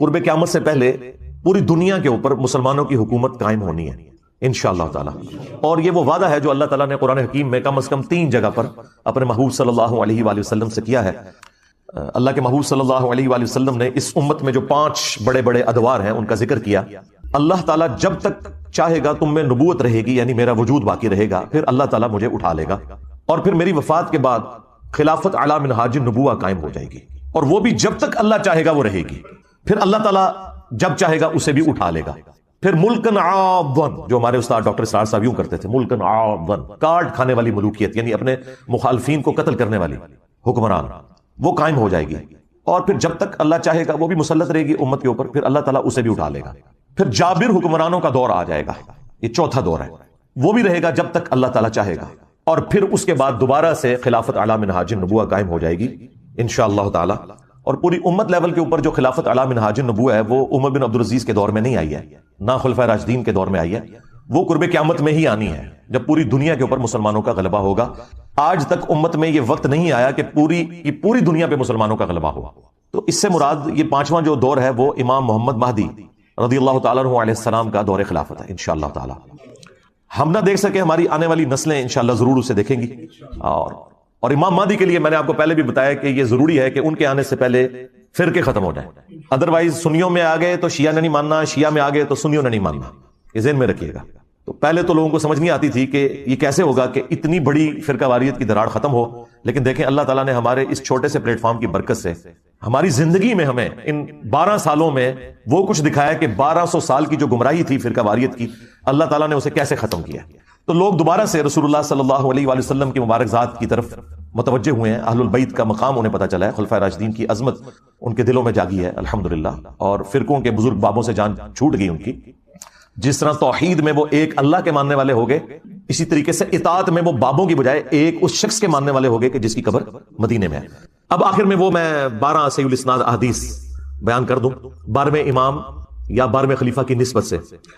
قرب قیامت سے پہلے پوری دنیا کے اوپر مسلمانوں کی حکومت قائم ہونی ہے انشاءاللہ تعالی. اور یہ وہ وعدہ ہے جو اللہ تعالیٰ نے قرآن حکیم میں کم از کم 3 جگہ پر اپنے محبوب صلی اللہ علیہ وآلہ وسلم سے کیا ہے. اللہ کے محبوب صلی اللہ علیہ وآلہ وسلم نے اس امت میں جو 5 بڑے بڑے ادوار ہیں ان کا ذکر کیا. اللہ تعالیٰ جب تک چاہے گا تم میں نبوت رہے گی، یعنی میرا وجود باقی رہے گا، پھر اللہ تعالیٰ مجھے اٹھا لے گا اور پھر میری وفات کے بعد خلافت علی منہاج النبوہ قائم ہو جائے گی، اور وہ بھی جب تک اللہ چاہے گا وہ رہے گی. پھر اللہ تعالیٰ جب چاہے گا اسے بھی اٹھا لے گا. پھر ملکن عاضن، جو ہمارے استاد ڈاکٹر اسرار صاحب یوں کرتے تھے، ملکن عاضن، کاٹ کھانے والی ملوکیت، یعنی اپنے مخالفین کو قتل کرنے والی حکمران، وہ قائم ہو جائے گی. اور پھر جب تک اللہ چاہے گا وہ بھی مسلط رہے گی امت کے اوپر، پھر اللہ تعالیٰ اسے بھی اٹھا لے گا. پھر جابر حکمرانوں کا دور آ جائے گا، یہ چوتھا دور ہے، وہ بھی رہے گا جب تک اللہ تعالیٰ چاہے گا. اور پھر اس کے بعد دوبارہ سے خلافت علی منہاج النبوہ قائم ہو جائے گی انشاءاللہ تعالی. اور پوری امت لیول کے اوپر جو خلافت علی منہاج النبوہ ہے وہ عمر بن عبدالعزیز کے دور میں نہیں آئی ہے، نہ خلفائے راشدین کے دور میں آئی ہے، وہ قرب قیامت میں ہی آنی ہے جب پوری دنیا کے اوپر مسلمانوں کا غلبہ ہوگا. آج تک امت میں یہ وقت نہیں آیا کہ پوری دنیا پہ مسلمانوں کا غلبہ ہوا. تو اس سے مراد یہ 5واں جو دور ہے وہ امام محمد مہدی رضی اللہ تعالیٰ عنہ علیہ السلام کا دور خلافت ہے انشاءاللہ تعالی. ہم نہ دیکھ سکے، ہماری آنے والی نسلیں انشاءاللہ ضرور اسے دیکھیں گی. اور امام مہدی کے لیے میں نے آپ کو پہلے بھی بتایا کہ یہ ضروری ہے کہ ان کے آنے سے پہلے فرقے ختم ہو جائیں. ادروائز سنیوں میں آگئے تو شیعہ نے نہیں ماننا، شیعہ میں آگئے تو سنیوں نے نہیں ماننا، یہ ذہن میں رکھیے گا. تو پہلے تو لوگوں کو سمجھ نہیں آتی تھی کہ یہ کیسے ہوگا کہ اتنی بڑی فرقہ واریت کی دراڑ ختم ہو. لیکن دیکھیں اللہ تعالیٰ نے ہمارے اس چھوٹے سے پلیٹ فارم کی برکت سے ہماری زندگی میں ہمیں ان 12 سالوں میں وہ کچھ دکھایا کہ 1200 سال کی جو گمراہی تھی فرقہ واریت کی، اللہ تعالیٰ نے اسے کیسے ختم کیا. تو لوگ دوبارہ سے رسول اللہ صلی اللہ علیہ وآلہ وسلم کی مبارک ذات کی طرف متوجہ ہوئے ہیں. اہل البیت کا مقام انہیں پتہ چلا ہے، خلفائے راشدین کی عظمت ان کے دلوں میں جاگی ہے الحمدللہ. اور فرقوں کے بزرگ بابوں سے جان چھوٹ گئی ان کی. جس طرح توحید میں وہ ایک اللہ کے ماننے والے ہو گئے، اسی طریقے سے اطاعت میں وہ بابوں کی بجائے ایک اس شخص کے ماننے والے ہو گئے کہ جس کی قبر مدینے میں ہے. اب آخر میں وہ میں 12 صحیح الاسناد احادیث بیان کر دوں 12ویں امام یا 12ویں خلیفہ کی نسبت سے.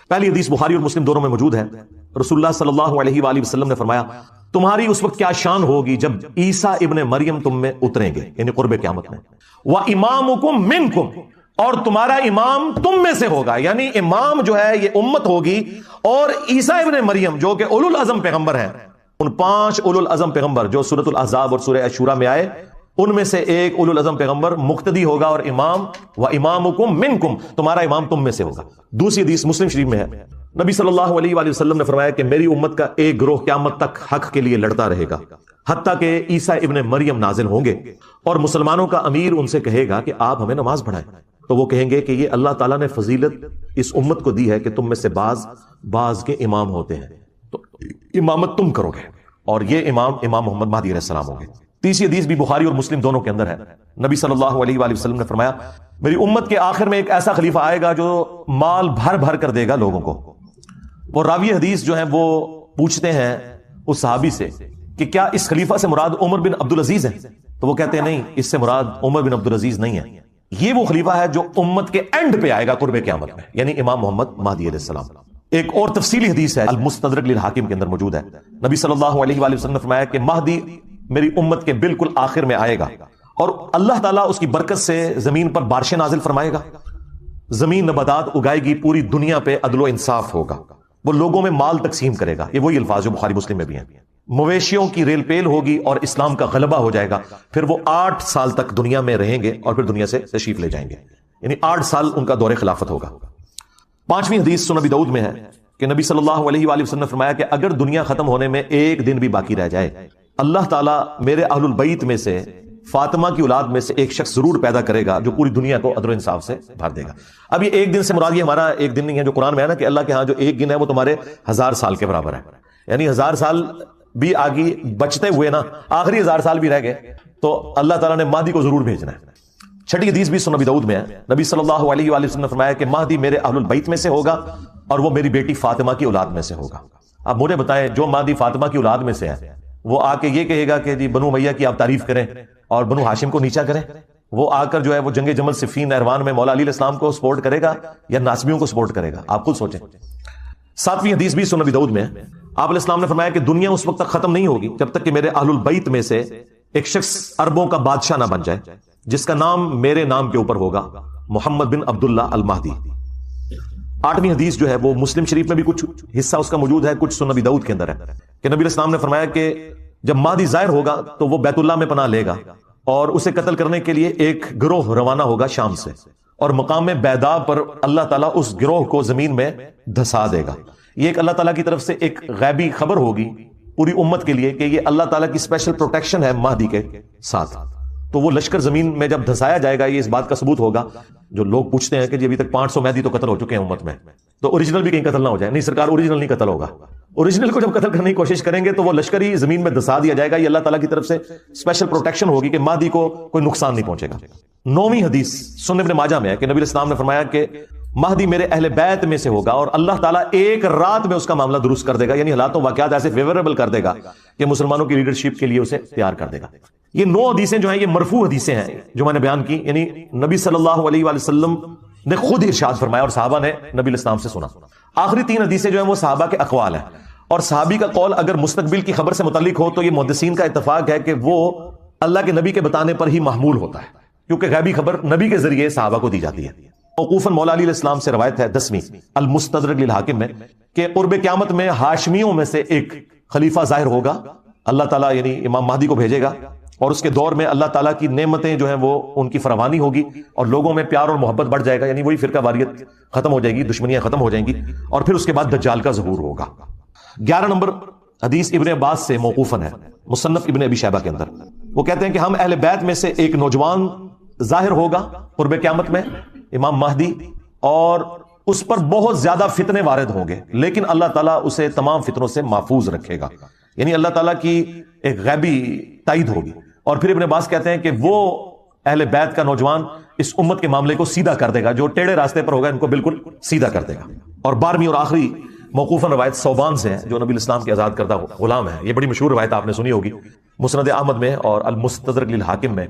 پہلی حدیث بخاری اور مسلم دونوں میں موجود ہے. رسول اللہ صلی اللہ علیہ وآلہ وسلم نے فرمایا تمہاری اس وقت کیا شان ہوگی جب عیسیٰ ابن مریم تم میں اتریں گے، یعنی قرب قیامت میں. وَإِمَامُكُم مِّنكُم، اور تمہارا امام تم میں سے ہوگا، یعنی امام جو ہے یہ امت ہوگی. اور عیسیٰ ابن مریم جو کہ اولو العزم پیغمبر ہیں، ان 5 اولو العزم پیغمبر جو سورۃ الاحزاب اور سورہ الشورى میں آئے، ان میں سے ایک اولو العزم پیغمبر مقتدی ہوگا اور امام وَإِمَامُكُم مِّنكُم، تمہارا امام تم میں سے ہوگا. دوسری حدیث مسلم شریف میں ہے، نبی صلی اللہ علیہ وآلہ وسلم نے فرمایا کہ میری امت کا ایک گروہ قیامت تک حق کے لیے لڑتا رہے گا حتیٰ کہ عیسیٰ ابن مریم نازل ہوں گے اور مسلمانوں کا امیر ان سے کہے گا کہ آپ ہمیں نماز پڑھائیں. تو وہ کہیں گے کہ یہ اللہ تعالیٰ نے فضیلت اس امت کو دی ہے کہ تم میں سے بعض کے امام ہوتے ہیں، تو امامت تم کرو گے، اور یہ امام محمد مہدی علیہ السلام ہوں گے. تیسری حدیث بھی بخاری اور مسلم دونوں کے اندر ہے. نبی صلی اللہ علیہ وآلہ وسلم نے فرمایا میری امت کے آخر میں ایک ایسا خلیفہ آئے گا جو مال بھر بھر کر دے گا لوگوں کو. وہ راوی حدیث جو ہیں وہ پوچھتے ہیں اس صحابی سے کہ کیا اس خلیفہ سے مراد عمر بن عبدالعزیز ہے؟ تو وہ کہتے ہیں نہیں، اس سے مراد عمر بن عبدالعزیز نہیں ہے، یہ وہ خلیفہ ہے جو امت کے اینڈ پہ آئے گا قرب قیامت میں، یعنی امام محمد مہدی علیہ السلام. ایک اور تفصیلی حدیث ہے المستدرک للحاکم کے اندر موجود ہے. نبی صلی اللہ علیہ وآلہ وسلم نے فرمایا کہ مہدی میری امت کے بالکل آخر میں آئے گا اور اللہ تعالیٰ اس کی برکت سے زمین پر بارشیں نازل فرمائے گا، زمین نباتات اگائے گی، پوری دنیا پہ عدل و انصاف ہوگا، وہ لوگوں میں مال تقسیم کرے گا. یہ وہی الفاظ جو بخاری مسلم میں بھی ہیں. مویشیوں کی ریل پیل ہوگی اور اسلام کا غلبہ ہو جائے گا. پھر وہ 8 سال تک دنیا میں رہیں گے اور پھر دنیا سے تشریف لے جائیں گے، یعنی 8 سال ان کا دور خلافت ہوگا. 5ویں حدیث سنن ابی داؤد میں ہے کہ نبی صلی اللہ علیہ وآلہ وسلم نے فرمایا کہ اگر دنیا ختم ہونے میں ایک دن بھی باقی رہ جائے، اللہ تعالیٰ میرے اہل البیت میں سے فاطمہ کی اولاد میں سے ایک شخص ضرور پیدا کرے گا جو پوری دنیا کو عدل و انصاف سے بھر دے گا. اب یہ ایک دن سے مراد یہ ہمارا ایک دن نہیں ہے جو قرآن میں ہے نا کہ اللہ کے ہاں جو ایک دن ہے وہ تمہارے 1000 سال کے برابر ہے، یعنی 1000 سال بھی آگے بچتے ہوئے نا آخری 1000 سال بھی رہ گئے تو اللہ تعالیٰ نے مہدی کو ضرور بھیجنا ہے. 6ٹھی حدیث بھی سنن ابی داؤد میں ہے. نبی صلی اللہ علیہ وآلہ وسلم نے فرمایا کہ مہدی میرے اہل البیت میں سے ہوگا اور وہ میری بیٹی فاطمہ کی اولاد میں سے ہوگا. اب مجھے بتائیں جو مہدی فاطمہ کی اولاد میں سے ہے وہ آ کے یہ کہے گا کہ جی بنو امیہ کی آپ تعریف کریں اور بنو ہاشم کو نیچا کریں؟ وہ آ کر جو ہے وہ جنگ جمل صفین نہروان میں مولا علی علیہ السلام کو سپورٹ کرے گا یا ناسبیوں کو سپورٹ کرے گا؟ آپ خود سوچیں. 7ویں حدیث بھی سنن ابی داؤد میں ہے. آپ علیہ السلام نے فرمایا کہ دنیا اس وقت تک ختم نہیں ہوگی جب تک کہ میرے اہل البیت میں سے ایک شخص عربوں کا بادشاہ نہ بن جائے جس کا نام میرے نام کے اوپر ہوگا محمد بن عبداللہ المہدی. 8ویں حدیث جو ہے وہ مسلم شریف میں بھی کچھ حصہ اس کا موجود ہے, کچھ سنن ابی داؤد کے اندر ہے کہ نبی علیہ السلام نے فرمایا کہ جب مہدی ظاہر ہوگا تو وہ بیت اللہ میں پناہ لے گا اور اسے قتل کرنے کے لیے ایک گروہ روانہ ہوگا شام سے, اور مقام بیدا پر اللہ تعالیٰ اس گروہ کو زمین میں دھسا دے گا. یہ ایک اللہ تعالیٰ کی طرف سے ایک غیبی خبر ہوگی پوری امت کے لیے کہ یہ اللہ تعالیٰ کی اسپیشل پروٹیکشن ہے مہدی کے ساتھ. تو وہ لشکر زمین میں جب دھسایا جائے گا, یہ اس بات کا ثبوت ہوگا. جو لوگ پوچھتے ہیں کہ جی ابھی تک 500 مہدی تو قتل ہو چکے ہیں امت میں, تو اوریجنل بھی کہیں قتل نہ ہو جائے. نہیں سرکار, اوریجنل نہیں قتل ہوگا. اوریجنل کو جب قتل کرنے کی کوشش کریں گے تو وہ لشکر ہی زمین میں دھسا دیا جائے گا. یہ اللہ تعالیٰ کی طرف سے اسپیشل پروٹیکشن ہوگی کہ مہدی کو کوئی نقصان نہیں پہنچے گا. 9ویں حدیث سنن ابن ماجہ میں ہے کہ نبی علیہ السلام نے فرمایا کہ مہدی میرے اہل بیت میں سے ہوگا اور اللہ تعالیٰ ایک رات میں اس کا معاملہ درست کر دے گا, یعنی حالات و واقعات ایسے فیوریبل کر دے گا کہ مسلمانوں کی لیڈرشپ کے لیے اسے تیار کر دے گا. یہ 9 حدیثیں جو ہیں یہ مرفوع حدیثیں ہیں جو میں نے بیان کی, یعنی نبی صلی اللہ علیہ وآلہ وسلم نے خود ارشاد فرمایا اور صحابہ نے نبی علیہ السلام سے سنا. آخری 3 حدیثیں جو ہیں وہ صحابہ کے اقوال ہیں, اور صحابی کا قول اگر مستقبل کی خبر سے متعلق ہو تو یہ محدثین کا اتفاق ہے کہ وہ اللہ کے نبی کے بتانے پر ہی محمول ہوتا ہے, کیونکہ غیبی خبر نبی کے ذریعے صحابہ کو دی جاتی ہے. موقوفاً مولا علی علیہ السلام سے روایت ہے 10ویں المستدرک للحاکم میں کہ قرب قیامت میں ہاشمیوں میں سے ایک خلیفہ ظاہر ہوگا. اللہ تعالیٰ یعنی امام مہدی کو بھیجے گا اور اس کے دور میں اللہ تعالیٰ کی نعمتیں جو ہیں وہ ان کی فراوانی ہوگی اور لوگوں میں پیار اور محبت بڑھ جائے گا, یعنی وہی فرقہ واریت ختم ہو جائے گی, دشمنیاں ختم ہو جائیں گی, اور پھر اس کے بعد دجال کا ظہور ہوگا. 11 نمبر حدیث ابن عباس سے موقوفاً ہے مصنف ابن ابی شیبہ کے اندر. وہ کہتے ہیں کہ ہم اہل بیت میں سے ایک نوجوان ظاہر ہوگا قرب قیامت میں, امام مہدی, اور اس پر بہت زیادہ فتنے وارد ہوں گے لیکن اللہ تعالیٰ اسے تمام فتنوں سے محفوظ رکھے گا, یعنی اللہ تعالیٰ کی ایک غیبی تائید ہوگی. اور پھر ابن عباس کہتے ہیں کہ وہ اہل بیت کا نوجوان اس امت کے معاملے کو سیدھا کر دے گا, جو ٹیڑے راستے پر ہوگا ان کو بالکل سیدھا کر دے گا. اور 12ویں اور آخری موقوفاً روایت صوبان سے ہے جو نبی الاسلام کے آزاد کردہ غلام ہے. یہ بڑی مشہور روایت آپ نے سنی ہوگی مسند احمد میں اور المستدرک للحاکم میں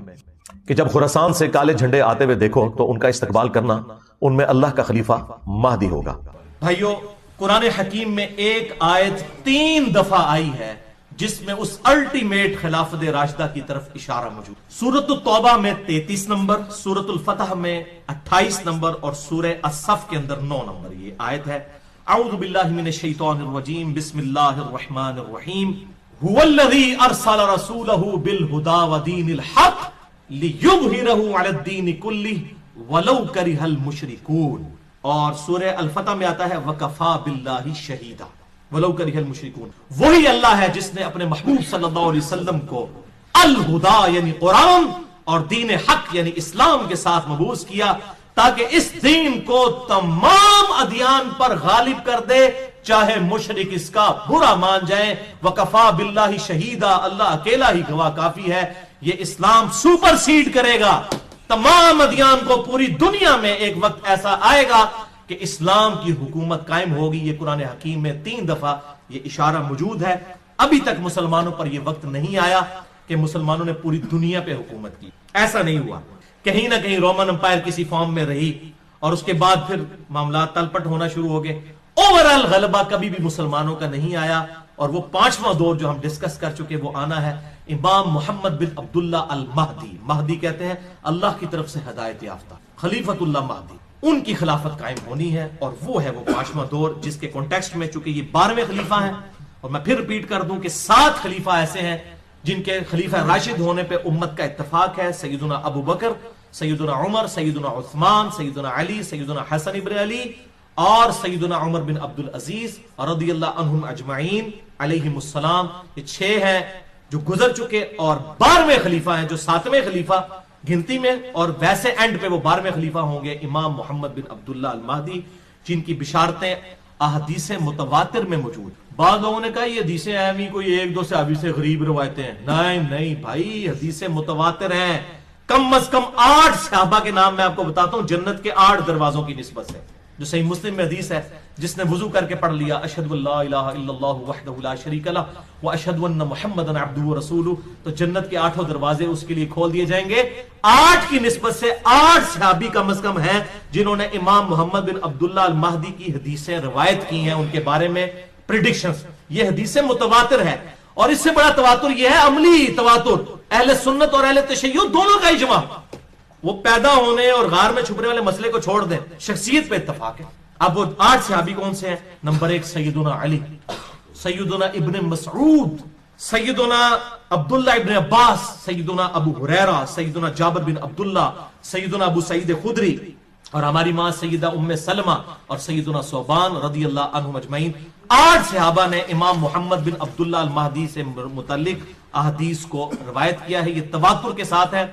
کہ جب خراسان سے کالے جھنڈے آتے ہوئے دیکھو تو ان کا استقبال کرنا, ان میں اللہ کا خلیفہ مہدی ہوگا. بھائیو, قرآن حکیم میں ایک آیت 3 دفعہ آئی ہے جس میں اس الٹیمیٹ خلافت راشدہ کی طرف اشارہ موجود. سورۃ التوبہ میں 33 نمبر, سورۃ الفتح میں 28 نمبر اور سورہ الصف کے اندر 9 نمبر یہ آیت ہے. اعوذ باللہ من الشیطان الرجیم, بسم اللہ الرحمن الرحیم, هو الذی ارسل رسولہ بالہدی ودین الحق لیظہرہ علی الدین کلہ ولو کرہ المشرکون. اور سورہ الفتح میں آتا ہے وکفی باللہ شہیدا ولو کرہ المشرکون. وہی اللہ ہے جس نے اپنے محبوب صلی اللہ علیہ وسلم کو الہدی یعنی قرآن اور دین حق یعنی اسلام کے ساتھ مبعوث کیا تاکہ اس دین کو تمام ادیان پر غالب کر دے, چاہے مشرک اس کا برا مان جائیں. وکفی باللہ شہیدا, اللہ اکیلا ہی گواہ کافی ہے. یہ اسلام سپر سیڈ کرے گا تمام ادیان کو. پوری دنیا میں ایک وقت ایسا آئے گا کہ اسلام کی حکومت قائم ہوگی. یہ قرآن حکیم میں 3 دفعہ یہ اشارہ موجود ہے. ابھی تک مسلمانوں پر یہ وقت نہیں آیا کہ مسلمانوں نے پوری دنیا پہ حکومت کی, ایسا نہیں ہوا. کہیں نہ کہیں رومن امپائر کسی فارم میں رہی اور اس کے بعد پھر معاملات تلپٹ ہونا شروع ہو گئے. اوورال غلبہ کبھی بھی مسلمانوں کا نہیں آیا. اور وہ 5واں دور جو ہم ڈسکس کر چکے وہ آنا ہے امام محمد بن عبداللہ المہدی. مہدی کہتے ہیں اللہ کی طرف سے ہدایت یافتہ, خلیفۃ اللہ مہدی. ان کی خلافت قائم ہونی ہے اور وہ ہے وہ 5واں دور جس کے کانٹیکسٹ میں چونکہ یہ 12ویں خلیفہ ہیں. اور میں پھر ریپیٹ کر دوں کہ 7 خلیفہ ایسے ہیں جن کے خلیفہ راشد ہونے پہ امت کا اتفاق ہے. سیدنا ابو بکر, سیدنا عمر, سیدنا عثمان, سیدنا علی, سیدنا حسن ابن علی اور سیدنا عمر بن عبد العزیز رضی اللہ عنہم اجمعین علیہم السلام. یہ 6 ہیں جو گزر چکے اور 12ویں خلیفہ ہیں جو 7ویں خلیفہ گنتی میں, اور ویسے اینڈ پہ وہ 12ویں خلیفہ ہوں گے امام محمد بن عبداللہ المہدی جن کی بشارتیں احادیث متواتر میں موجود. بعض لوگوں نے کہا یہ حدیثیں اہمی کوئی 1-2 صحابی سے غریب روایتیں ہیں. نہیں بھائی, حدیث متواتر ہیں. کم از کم 8 صحابہ کے نام میں آپ کو بتاتا ہوں جنت کے 8 دروازوں کی نسبت سے, جو صحیح مسلم میں حدیث ہے جس نے وضو کر کے پڑھ لیا اشہد ان لا الہ الا اللہ وحدہ لا شریک لہ واشہد ان محمدا عبدہ ورسولہ, تو جنت کے 8 دروازے اس کے لیے کھول دیے جائیں گے. 8 کی نسبت سے 8 صحابی کم از کم ہیں جنہوں نے امام محمد بن عبداللہ المہدی کی حدیثیں روایت کی ہیں, ان کے بارے میں پریڈکشنز. یہ حدیث متواتر ہے اور اس سے بڑا تواتر یہ ہے عملی تواتر. اہل سنت اور اہل تشیع دونوں کا اجماع وہ پیدا ہونے اور غار میں چھپنے والے مسئلے کو چھوڑ دیں، شخصیت پہ اتفاق ہے۔ اب وہ 8 صحابی کون سے ہیں؟ نمبر 1 سیدنا علی، سیدنا ابن مسعود، سیدنا عبداللہ ابن عباس، سیدنا ابو ہریرہ، سیدنا جابر بن عبداللہ، سیدنا ابو سعید خدری، اور ہماری ماں سیدہ ام سلمہ اور سیدنا ثوبان رضی اللہ عنہم اجمعین۔ 8 صحابہ نے امام محمد بن عبداللہ المہدی سے متعلق احادیث کو روایت کیا ہے، یہ تواتر کے ساتھ ہے۔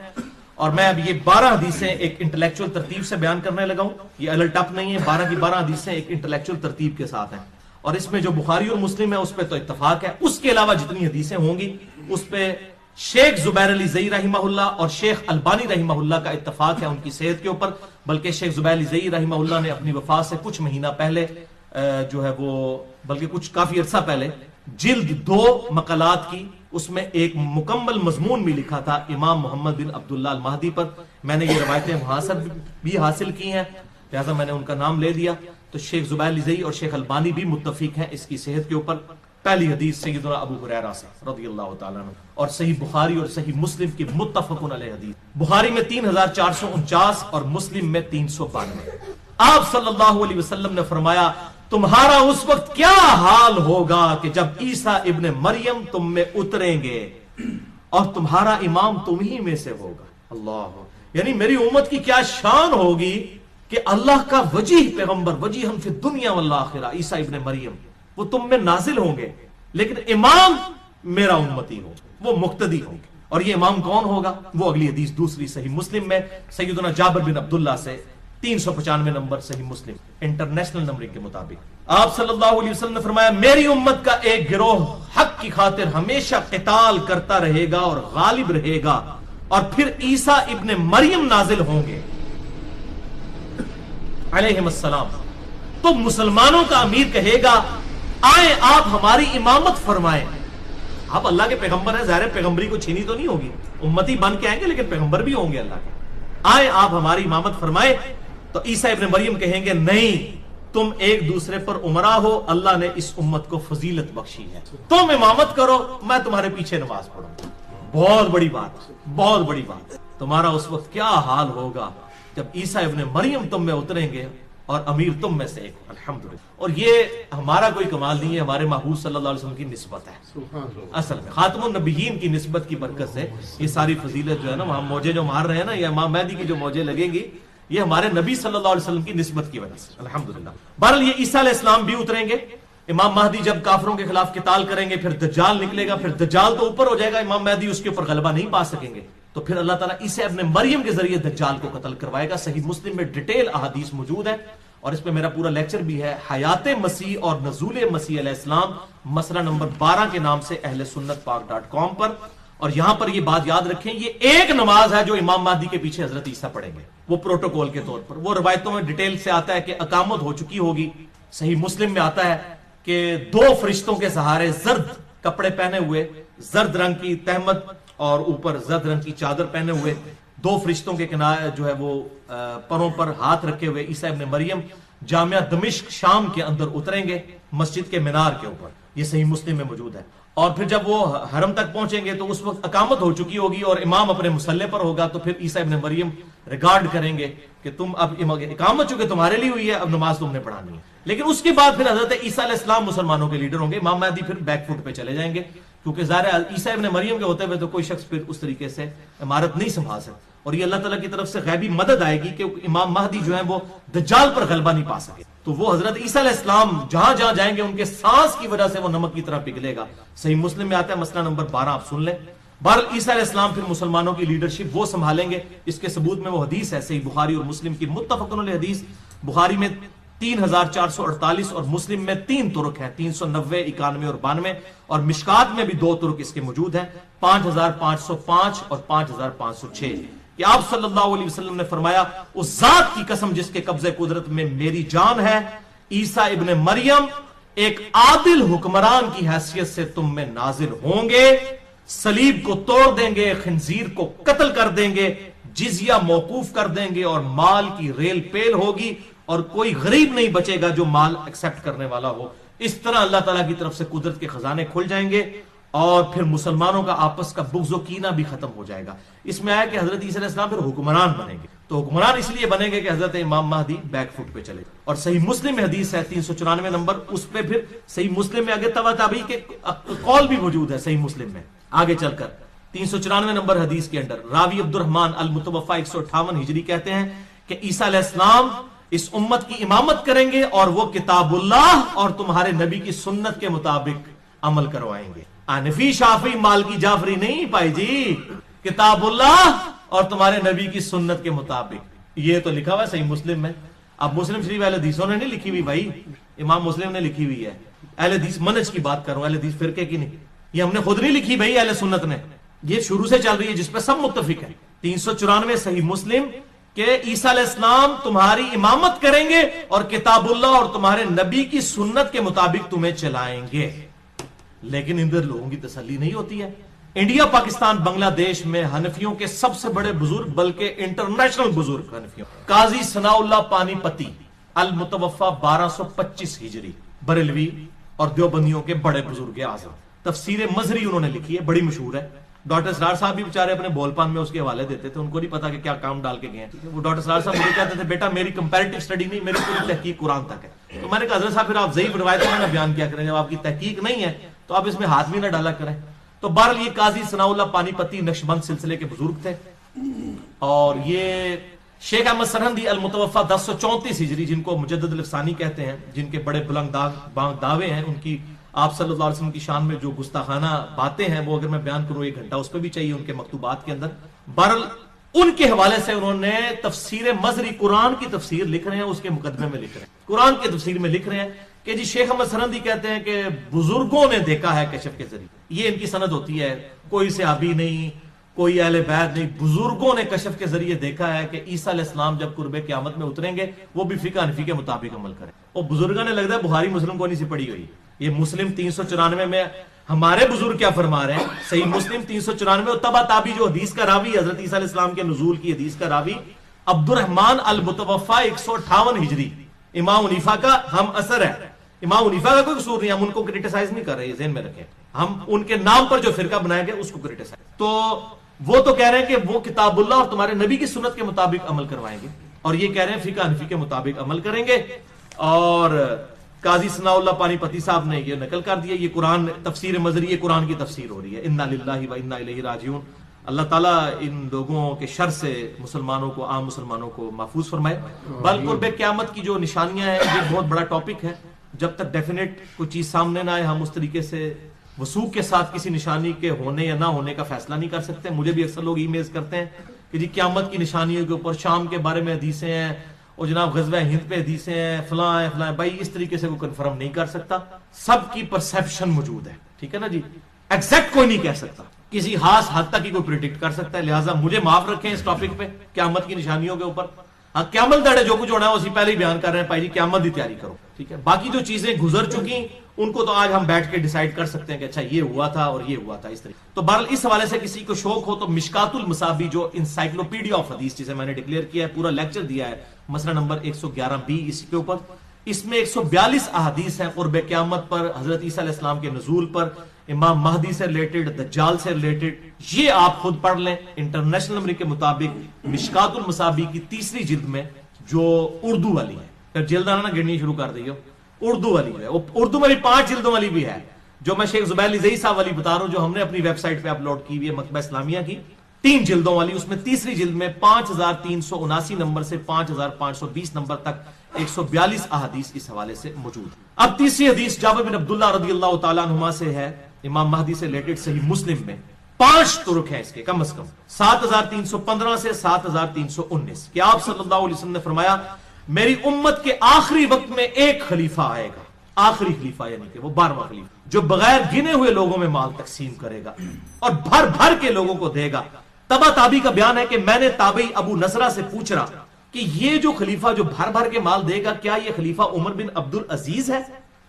اور میں اب یہ 12 حدیثیں ایک انٹلیکچوئل ترتیب سے بیان کرنے لگا ہوں، یہ الٹ اپ نہیں ہے، 12 کی 12 حدیثیں ایک انٹلیکچوئل ترتیب کے ساتھ ہیں، اور اس میں جو بخاری اور مسلم ہے اس پہ تو اتفاق ہے۔ اس کے علاوہ جتنی حدیثیں ہوں گی اس پہ شیخ زبیر علی زئی رحمہ اللہ اور شیخ البانی رحمہ اللہ کا اتفاق ہے ان کی صحت کے اوپر، بلکہ شیخ زبیر علی زئی رحمہ اللہ نے اپنی وفات سے کچھ مہینہ پہلے جو ہے وہ بلکہ کچھ کافی عرصہ پہلے جلد 2 مقالات کی، اس میں ایک مکمل مضمون بھی لکھا تھا امام محمد بن عبداللہ المہدی پر۔ میں نے یہ روایتیں وہاں سے بھی حاصل کی ہیں، لہذا میں نے ان کا نام لے دیا۔ تو شیخ زبیر علی زئی اور شیخ البانی بھی متفق ہیں اس کی صحت کے اوپر۔ پہلی حدیث سیدنا ابو ہریرہ سے رضی اللہ تعالیٰ عنہ، اور صحیح بخاری اور صحیح مسلم کی متفقن علیہ حدیث، بخاری میں 3449 اور مسلم میں 392۔ آپ صلی اللہ علیہ وسلم نے فرمایا تمہارا اس وقت کیا حال ہوگا کہ جب عیسیٰ ابن مریم تم میں اتریں گے اور تمہارا امام تم ہی میں سے ہوگا۔ اللہ، یعنی میری امت کی کیا شان ہوگی کہ اللہ کا وجیہ پیغمبر، وجیہن فی الدنیا والآخرہ، عیسیٰ ابن مریم وہ تم میں نازل ہوں گے، لیکن امام میرا امتی ہو، وہ مقتدی ہوں گے۔ اور یہ امام کون ہوگا؟ وہ اگلی حدیث دوسری صحیح مسلم میں سیدنا جابر بن عبداللہ سے 395 نمبر صحیح مسلم انٹرنیشنل نمبرنگ کے مطابق آپ صلی اللہ علیہ وسلم نے فرمایا میری امت کا ایک گروہ حق کی خاطر ہمیشہ قتال کرتا رہے گا اور غالب رہے گا، اور پھر عیسیٰ ابن مریم نازل ہوں گے علیہم السلام، تو مسلمانوں کا امیر کہے گا آئیں آپ ہماری امامت فرمائیں۔ آپ اللہ کے پیغمبر ہیں، ظاہر پیغمبری کو چھینی تو نہیں ہوگی، امتی بن کے آئیں گے لیکن پیغمبر بھی ہوں گے اللہ کے، آئیں آپ ہماری امامت فرمائیں۔ تو عیسیٰ ابن مریم کہیں گے نہیں، تم ایک دوسرے پر امراء ہو، اللہ نے اس امت کو فضیلت بخشی ہے، تم امامت کرو، میں تمہارے پیچھے نماز پڑھوں۔ بہت بڑی بات، بہت بڑی بات۔ تمہارا اس وقت کیا حال ہوگا جب عیسیٰ ابن مریم تم میں اتریں گے اور امیر تم میں سے ایک، الحمدللہ۔ اور یہ ہمارا کوئی کمال نہیں ہے، ہمارے محبوب صلی اللہ علیہ وسلم کی نسبت ہے، اصل میں خاتم النبیین کی نسبت کی برکت سے یہ ساری فضیلت جو ہے نا، وہاں موجے جو مار رہے ہیں نا، یہ امام مہدی کی جو موجے لگیں گی یہ ہمارے نبی صلی اللہ علیہ وسلم کی نسبت کی وجہ سے، الحمدللہ۔ بہرحال یہ عیسیٰ علیہ السلام بھی اتریں گے، امام مہدی جب کافروں کے خلاف قتال کریں گے، پھر دجال نکلے گا، پھر دجال تو اوپر ہو جائے گا، امام مہدی اس کے اوپر غلبہ نہیں پا سکیں گے، تو پھر اللہ تعالیٰ عیسیٰ ابن مریم کے ذریعے دجال کو قتل کروائے گا۔ صحیح مسلم میں ڈیٹیل احادیث موجود ہے، اور اس پہ میرا پورا لیکچر بھی ہے، حیات مسیح اور نزول مسیح علیہ السلام، مسئلہ نمبر 12 کے نام سے اہل سنت پاک.com پر۔ اور یہاں پر یہ بات یاد رکھیں، یہ ایک نماز ہے جو امام مہدی کے پیچھے حضرت عیسیٰ پڑھیں گے، وہ پروٹوکول کے طور پر، وہ روایتوں میں ڈیٹیل سے آتا ہے کہ اقامت ہو چکی ہوگی۔ صحیح مسلم میں آتا ہے کہ 2 فرشتوں کے سہارے زرد کپڑے پہنے ہوئے، زرد رنگ کی تہمت اور اوپر زرد رنگ کی چادر پہنے ہوئے، 2 فرشتوں کے کنارے جو ہے وہ پروں پر ہاتھ رکھے ہوئے عیسیٰ ابن مریم جامعہ دمشق شام کے اندر اتریں گے، مسجد کے مینار کے اوپر، یہ صحیح مسلم میں موجود ہے۔ اور پھر جب وہ حرم تک پہنچیں گے تو اس وقت اقامت ہو چکی ہوگی اور امام اپنے مصلی پر ہوگا، تو پھر عیسیٰ ابن مریم ریگارڈ کریں گے کہ تم اب اقامت چونکہ تمہارے لیے ہوئی ہے، اب نماز تم نے پڑھانی ہے۔ لیکن اس کے بعد پھر حضرت عیسیٰ علیہ السلام مسلمانوں کے لیڈر ہوں گے، امام مہدی پھر بیک فٹ پہ چلے جائیں گے، کیونکہ ظاہر عیسیٰ ابن مریم کے ہوتے ہوئے تو کوئی شخص پھر اس طریقے سے عمارت نہیں سنبھال سکتا، اور یہ اللہ تعالیٰ کی طرف سے غیبی مدد آئے گی کہ امام مہدی جو ہیں وہ دجال پر غلبہ نہیں پا سکے، تو وہ حضرت عیسیٰ علیہ السلام جہاں جہاں جائیں گے ان کے سانس کی وجہ سے وہ نمک کی طرح پگھلے گا۔ صحیح مسلم میں آتا ہے مسئلہ نمبر 12، آپ سن لیں۔ بہرحال عیسیٰ علیہ السلام پھر مسلمانوں کی لیڈرشپ وہ سنبھالیں گے، اس کے ثبوت میں وہ حدیث ہے صحیح بخاری اور مسلم کی متفق علیہ حدیث، بخاری میں 3448 اور مسلم میں 3 طرق ہیں، 390، 91 اور 92، اور مشکات میں بھی 2 طرق اس کے موجود ہیں، 5505 اور 5506، کہ آپ صلی اللہ علیہ وسلم نے فرمایا اس ذات کی قسم جس کے قبضے قدرت میں میری جان ہے، عیسیٰ ابن مریم ایک عادل حکمران کی حیثیت سے تم میں نازل ہوں گے، صلیب کو توڑ دیں گے، خنزیر کو قتل کر دیں گے، جزیہ موقوف کر دیں گے، اور مال کی ریل پیل ہوگی، اور کوئی غریب نہیں بچے گا جو مال ایکسپٹ کرنے والا ہو۔ اس طرح اللہ تعالیٰ کی طرف سے قدرت کے خزانے کھل جائیں گے، اور پھر مسلمانوں کا آپس کا بغض و کینہ بھی ختم ہو جائے گا. اس میں آیا کہ حضرت عیسیٰ علیہ السلام پھر حکمران بنیں گے. تو حکمران اس لیے بنیں گے کہ حضرت امام مہدی بیک فٹ پہ چلے. اور صحیح مسلم میں حدیث ہے 394 نمبر, اس پہ پھر صحیح مسلم میں آگے تبع تابعی کے قول بھی موجود ہے. صحیح مسلم میں آگے چل کر 394 نمبر حدیث کے اندر راوی عبد الرحمن المتوفا 158 ہجری کہتے ہیں کہ عیسیٰ علیہ السلام اس امت کی امامت کریں گے اور وہ کتاب اللہ اور تمہارے نبی کی سنت کے مطابق عمل کروائیں گے. حنفی شافعی مالکی جعفری نہیں پائی جی, کتاب اللہ اور تمہارے نبی کی سنت کے مطابق. یہ تو لکھا ہوا ہے صحیح مسلم میں. اب مسلم شریف اہل حدیثوں نے نہیں لکھی ہوئی بھائی, امام مسلم نے لکھی ہوئی ہے. اہل حدیث منہج کی بات کروں, اہل حدیث فرقے کی نہیں. یہ ہم نے خود نہیں لکھی بھائی, اہل سنت نے. یہ شروع سے چل رہی ہے جس پہ سب متفق ہے. 394 صحیح مسلم کہ عیسیٰ علیہ السلام تمہاری امامت کریں گے اور کتاب اللہ اور تمہارے نبی کی سنت کے مطابق تمہیں چلائیں گے. لیکن ادھر لوگوں کی تسلی نہیں ہوتی ہے. انڈیا, پاکستان, بنگلہ دیش میں حنفیوں کے سب سے بڑے بزرگ, بلکہ انٹرنیشنل بزرگ حنفیوں, قاضی ثناء اللہ پانی پتی المتوفا 1225 ہجری, بریلوی اور دیوبندیوں کے بڑے بزرگ اعظم. تفسیر مظہری انہوں نے لکھی ہے, بڑی مشہور ہے. ڈاکٹر اسرار صاحب بھی بیچارے اپنے بول پان میں اس کے حوالے دیتے تھے, ان کو نہیں پتا کہ کیا کام ڈال کے گئے ہیں. وہ ڈاکٹر اسرار صاحب مجھے کہتے تھے بیٹا میری کمپیریٹو سٹڈی نہیں, میری پوری تحقیق قرآن تک ہے. تو میں نے کہا حضرت صاحب پھر آپ ضعیف روایتوں میں بیان کیا کریں, جب آپ کی تحقیق نہیں ہے تو آپ اس میں ہاتھ بھی نہ ڈالا کریں. تو بہرحال یہ قاضی ثناء اللہ پانی پتی نقشبند سلسلے کے بزرگ تھے. اور یہ شیخ احمد سرہندی المتوفا 1034 ہجری, جن کو مجدد الافسانی کہتے ہیں, جن کے بڑے بلند دعوے ہیں, ان کی آپ صلی اللہ علیہ وسلم کی شان میں جو گستاخانہ باتیں ہیں وہ اگر میں بیان کروں 1 گھنٹہ اس پہ بھی چاہیے ان کے مکتوبات کے اندر. بہرحال ان کے حوالے سے انہوں نے تفسیر مظہری, قرآن کی تفسیر لکھ رہے ہیں, اس کے مقدمے میں لکھ رہے ہیں, قرآن کی تفسیر میں لکھ رہے ہیں کہ جی شیخ احمد سرہندی کہتے ہیں کہ بزرگوں نے دیکھا ہے کشف کے ذریعے. یہ ان کی سند ہوتی ہے, کوئی صحابی نہیں, کوئی اہل بیت نہیں, بزرگوں نے کشف کے ذریعے دیکھا ہے کہ عیسیٰ علیہ السلام جب قرب قیامت میں اتریں گے وہ بھی فقہ حنفی کے مطابق عمل کریں. اور بزرگوں نے لگتا ہے بخاری مسلم کو نہیں سی پڑھی ہوئی. یہ مسلم 394 میں ہمارے بزرگ کیا فرما رہے ہیں, صحیح مسلم 394 اور تبع تابعی جو حدیث کا راوی, حضرت عیسیٰ علیہ السلام کے نزول کی حدیث کا راوی عبد الرحمن المتوفا 158 ہجری, امام حنیفہ کا ہم اثر ہے. امام حنیفہ کا کوئی قصور نہیں, ہم ان کو کرٹیسائز نہیں کر رہے, ذہن میں رکھیں. ہم ان کے نام پر جو فرقہ بنایا گیا اس کو کرٹیسائز. تو وہ تو کہہ رہے ہیں کہ وہ کتاب اللہ اور تمہارے نبی کی سنت کے مطابق عمل کروائیں گے, اور یہ کہہ رہے ہیں فقہ حنفی کے مطابق عمل کریں گے. اور قاضی ثناء اللہ پانی پتی صاحب نے یہ نقل کر دیا. یہ قرآن تفسیر مظہری, قرآن کی تفسیر ہو رہی ہے. انا للہ و انا الیہ راجعون. اللہ تعالیٰ ان لوگوں کے شر سے مسلمانوں کو, عام مسلمانوں کو محفوظ فرمائے. بل قرب قیامت کی جو نشانیاں ہیں یہ بہت بڑا ٹاپک ہے. جب تک ڈیفینیٹ کوئی چیز سامنے نہ آئے ہم اس طریقے سے وثوق کے ساتھ کسی نشانی کے ہونے یا نہ ہونے کا فیصلہ نہیں کر سکتے. مجھے بھی اکثر لوگ ای میلز کرتے ہیں کہ جی قیامت کی نشانیوں کے اوپر شام کے بارے میں حدیثیں ہیں, اور جناب غزوہ ہند پہ حدیثیں ہیں, فلاں فلاں. بھائی اس طریقے سے وہ کنفرم نہیں کر سکتا, سب کی پرسیپشن موجود ہے, ٹھیک ہے نا جی. ایگزیکٹ کوئی نہیں کہہ سکتا, کسی خاص حد تک ہی کوئی پریڈکٹ کر سکتا ہے. لہٰذا مجھے معاف رکھیں اس ٹاپک پہ, قیامت کی نشانیوں کے اوپر. ہاں قیامت دڑے جو کچھ ہونا ہے اسی پہلے ہی بیان کر رہے ہیں, بھائی جی قیامت کی تیاری کرو, ٹھیک ہے. باقی جو چیزیں گزر چکی ان کو تو آج ہم بیٹھ کے ڈیسائیڈ کر سکتے ہیں کہ اچھا یہ ہوا تھا اور یہ ہوا تھا, اس طریقے. تو بہرحال اس حوالے سے کسی کو شوق ہو تو مشکات المصابیح جو انسائکلوپیڈیا آف حدیث جسے میں نے ڈکلیئر کیا ہے, پورا لیکچر دیا ہے, مسئلہ نمبر 111B اس کے اوپر. اس میں 142 احادیث ہیں قرب قیامت پر, حضرت عیسیٰ علیہ السلام کے نزول پر, امام مہدی سے ریلیٹڈ, دجال سے ریلیٹڈ. یہ آپ خود پڑھ لیں انٹرنیشنل نمبر کے مطابق مشکات المصابیح کی 3ری جلد میں جو اردو والی ہے. پھر جلدانہ نہ گننی شروع کر دیو, اردو والی ہے. اردو میں بھی 5 جلدوں والی بھی ہے جو میں شیخ زبیر زئی صاحب والی بتا رہا ہوں, جو ہم نے اپنی ویب سائٹ پہ اپلوڈ کی ہوئی ہے, مکتبہ اسلامیہ کی, 3 جلدوں والی. اس میں 3ری جلد میں 5379 نمبر سے 5520 نمبر تک 142 احادیث اس حوالے سے موجود. اب 3ری حدیث جابر بن عبداللہ رضی اللہ تعالیٰ عنہما سے ہے, امام مہدی سے ریلیٹڈ. صحیح مسلم میں 5 طرق ہیں اس کے, کم از کم 7315 سے 7319, کہ آپ صلی اللہ علیہ وسلم نے فرمایا میری امت کے آخری وقت میں ایک خلیفہ آئے گا, آخری خلیفہ یعنی کہ وہ 12واں خلیفہ, جو بغیر گنے ہوئے لوگوں میں مال تقسیم کرے گا اور بھر بھر کے لوگوں کو دے گا. تبع تابعی کا بیان ہے کہ میں نے تابعی ابو نصرہ سے پوچھ رہا کہ یہ جو خلیفہ جو بھر بھر کے مال دے گا کیا یہ خلیفہ عمر بن عبد العزیز ہے؟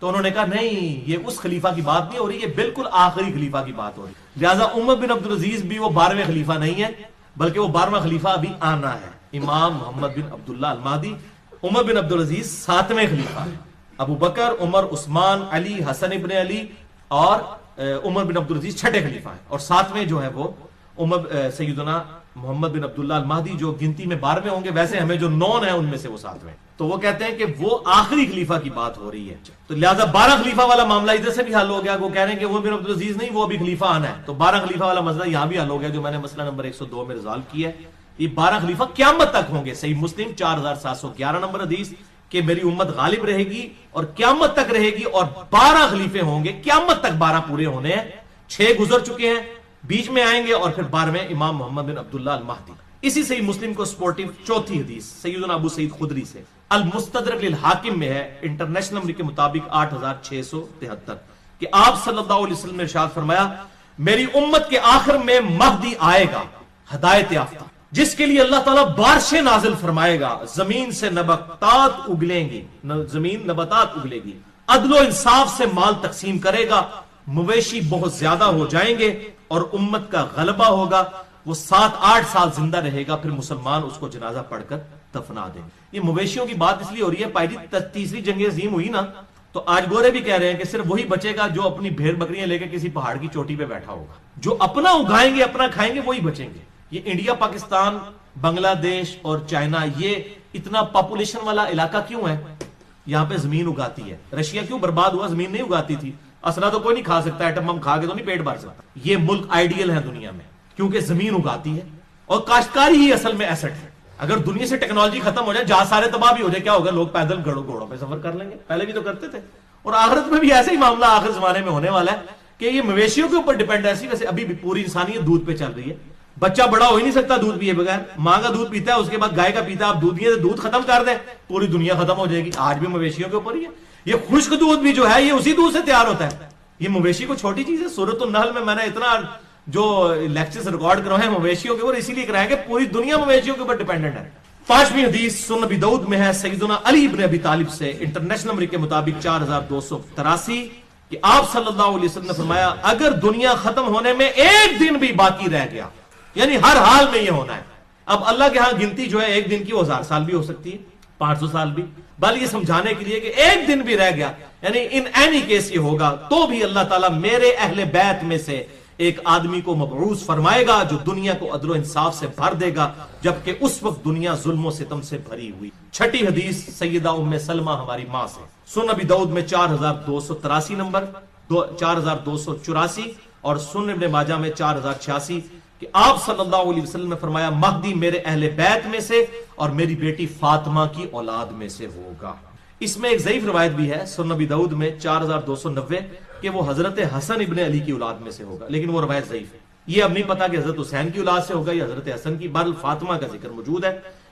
تو انہوں نے کہا نہیں, یہ اس خلیفہ کی بات نہیں ہو رہی, یہ بالکل آخری خلیفہ کی بات ہو رہی. لہٰذا عمر بن عبد العزیز بھی وہ 12ویں خلیفہ نہیں ہے, بلکہ وہ 12واں خلیفہ ابھی آنا ہے, امام محمد بن عبداللہ المہدی. عمر بن عبد العزیز 7ویں خلیفہ ہے. ابو بکر, عمر, عثمان, علی, حسن ابن علی اور عمر بن عبدالعزیز چھٹے خلیفہ ہیں، اور ساتویں جو ہے وہ سیدنا محمد بن عبداللہ المہدی، جو گنتی میں 12ویں ہوں گے، ویسے ہمیں جو 9 ہیں ان میں سے وہ 7ویں۔ تو وہ کہتے ہیں کہ وہ آخری خلیفہ کی بات ہو رہی ہے، تو لہذا 12 خلیفہ والا معاملہ ادھر سے بھی حل ہو گیا۔ وہ کہہ رہے ہیں کہ عمر بن عبدالعزیز نہیں، وہ ابھی خلیفہ آنا ہے، تو 12 خلیفہ والا مسئلہ یہاں بھی حل ہو گیا، جو میں نے مسئلہ نمبر 102 میں ریزالو کیا ہے۔ یہ 12 خلیفہ قیامت تک ہوں گے۔ صحیح مسلم 4711 نمبر حدیث کہ میری امت غالب رہے گی اور قیامت تک رہے گی، اور 12 خلیفے ہوں گے، قیامت تک 12 پورے ہونے ہیں۔ 6 گزر چکے ہیں، بیچ میں آئیں گے، اور پھر 12ویں امام محمد بن عبداللہ المہدی۔ اسی صحیح مسلم کو سپورٹیو چوتھی حدیث سیدنا ابو سعید خدری سے المستدرک للحاکم میں ہے، انٹرنیشنل نمبر کے مطابق 8673، کہ آپ صلی اللہ علیہ وسلم نے ارشاد فرمایا میری امت کے آخر میں مہدی آئے گا، ہدایت یافتہ، جس کے لیے اللہ تعالیٰ بارشیں نازل فرمائے گا، زمین سے نباتات اگلیں گی، زمین نباتات اگلے گی، عدل و انصاف سے مال تقسیم کرے گا، مویشی بہت زیادہ ہو جائیں گے، اور امت کا غلبہ ہوگا، وہ 7-8 سال زندہ رہے گا، پھر مسلمان اس کو جنازہ پڑھ کر دفنا دیں گے۔ یہ مویشیوں کی بات اس لیے ہو رہی ہے، پائی جی تیسری جنگ عظیم ہوئی نا، تو آج گورے بھی کہہ رہے ہیں کہ صرف وہی بچے گا جو اپنی بھیڑ بکریاں لے کے کسی پہاڑ کی چوٹی پہ بیٹھا ہوگا، جو اپنا اگائیں گے، اپنا کھائیں گے، وہی بچیں گے۔ یہ انڈیا، پاکستان، بنگلہ دیش اور چائنا، یہ اتنا پاپولیشن والا علاقہ کیوں ہے؟ یہاں پہ زمین اگاتی ہے۔ رشیا کیوں برباد ہوا؟ زمین نہیں اگاتی تھی۔ اسلحہ تو کوئی نہیں کھا سکتا، ایٹم بم کھا کے تو نہیں پیٹ بھر سکتا۔ یہ ملک آئیڈیل ہے دنیا میں، کیونکہ زمین اگاتی ہے، اور کاشتکاری ہی اصل میں ایسٹ ہے۔ اگر دنیا سے ٹیکنالوجی ختم ہو جائے، جہاز سارے تباہ بھی ہو جائے، کیا ہوگا؟ لوگ پیدل گھوڑوں پہ سفر کر لیں گے، پہلے بھی تو کرتے تھے۔ اور آخرت میں بھی ایسا ہی معاملہ آخر زمانے میں ہونے والا ہے کہ یہ مویشیوں کے اوپر ڈیپینڈنسی ویسے ابھی بھی پوری انسانیت دودھ پہ چل رہی ہے۔ بچہ بڑا ہو ہی نہیں سکتا دودھ پیے بغیر، ماں کا دودھ پیتا ہے، اس کے بعد گائے کا پیتا ہے، آپ دودھ پیے تو دودھ ختم کر دیں، پوری دنیا ختم ہو جائے گی۔ آج بھی مویشیوں کے اوپر ہی ہے۔ یہ خشک دودھ بھی جو ہے یہ اسی دودھ سے تیار ہوتا ہے۔ یہ مویشی کو چھوٹی چیز ہے۔ سورۃ النحل میں نے اتنا جو لیکچرز ریکارڈ کروائے ہیں مویشیوں کے اوپر، اسی لیے کرائے کہ پوری دنیا مویشیوں کے اوپر ڈیپینڈنٹ ہے۔ 5ویں حدیث سنن ابی داؤد میں ہے، سیدنا علی ابن ابی طالب سے، انٹرنیشنل نمبر کے مطابق 4283، کہ آپ صلی اللہ علیہ وسلم نے فرمایا اگر دنیا ختم ہونے میں ایک دن بھی باقی رہ گیا، یعنی ہر حال میں یہ ہونا ہے۔ اب اللہ کے ہاں گنتی جو ہے ایک دن کی وہ 1000 سال بھی ہو سکتی ہے، 500 سال بھی، بل یہ سمجھانے کے لیے کہ ایک دن بھی رہ گیا، یعنی ان اینی کیس یہ ہوگا تو بھی اللہ تعالیٰ میرے اہل بیت میں سے ایک آدمی کو مبعوث فرمائے گا جو دنیا کو عدل و انصاف سے بھر دے گا، جبکہ اس وقت دنیا ظلم و ستم سے بھری ہوئی۔ 6 حدیث سیدہ ام سلمہ ہماری ماں سے، سنن ابی داؤد میں 4283 نمبر، 4284، اور سنن ابن ماجہ میں 4086، کہ آپ صلی اللہ علیہ وسلم نے فرمایا مہدی میرے اہل بیت میں سے اور میری بیٹی فاطمہ کی اولاد میں سے ہوگا۔ اس میں ایک ضعیف روایت بھی ہے سنن ابی داؤد میں 4290 کہ وہ حضرت حسن ابن علی کی اولاد میں سے ہوگا، لیکن وہ روایت ضعیف ہے۔ یہ اب نہیں پتا کہ حضرت حسین کی اولاد سے ہوگا یا حضرت حسن کی، بہرحال فاطمہ کا ذکر موجود ہے،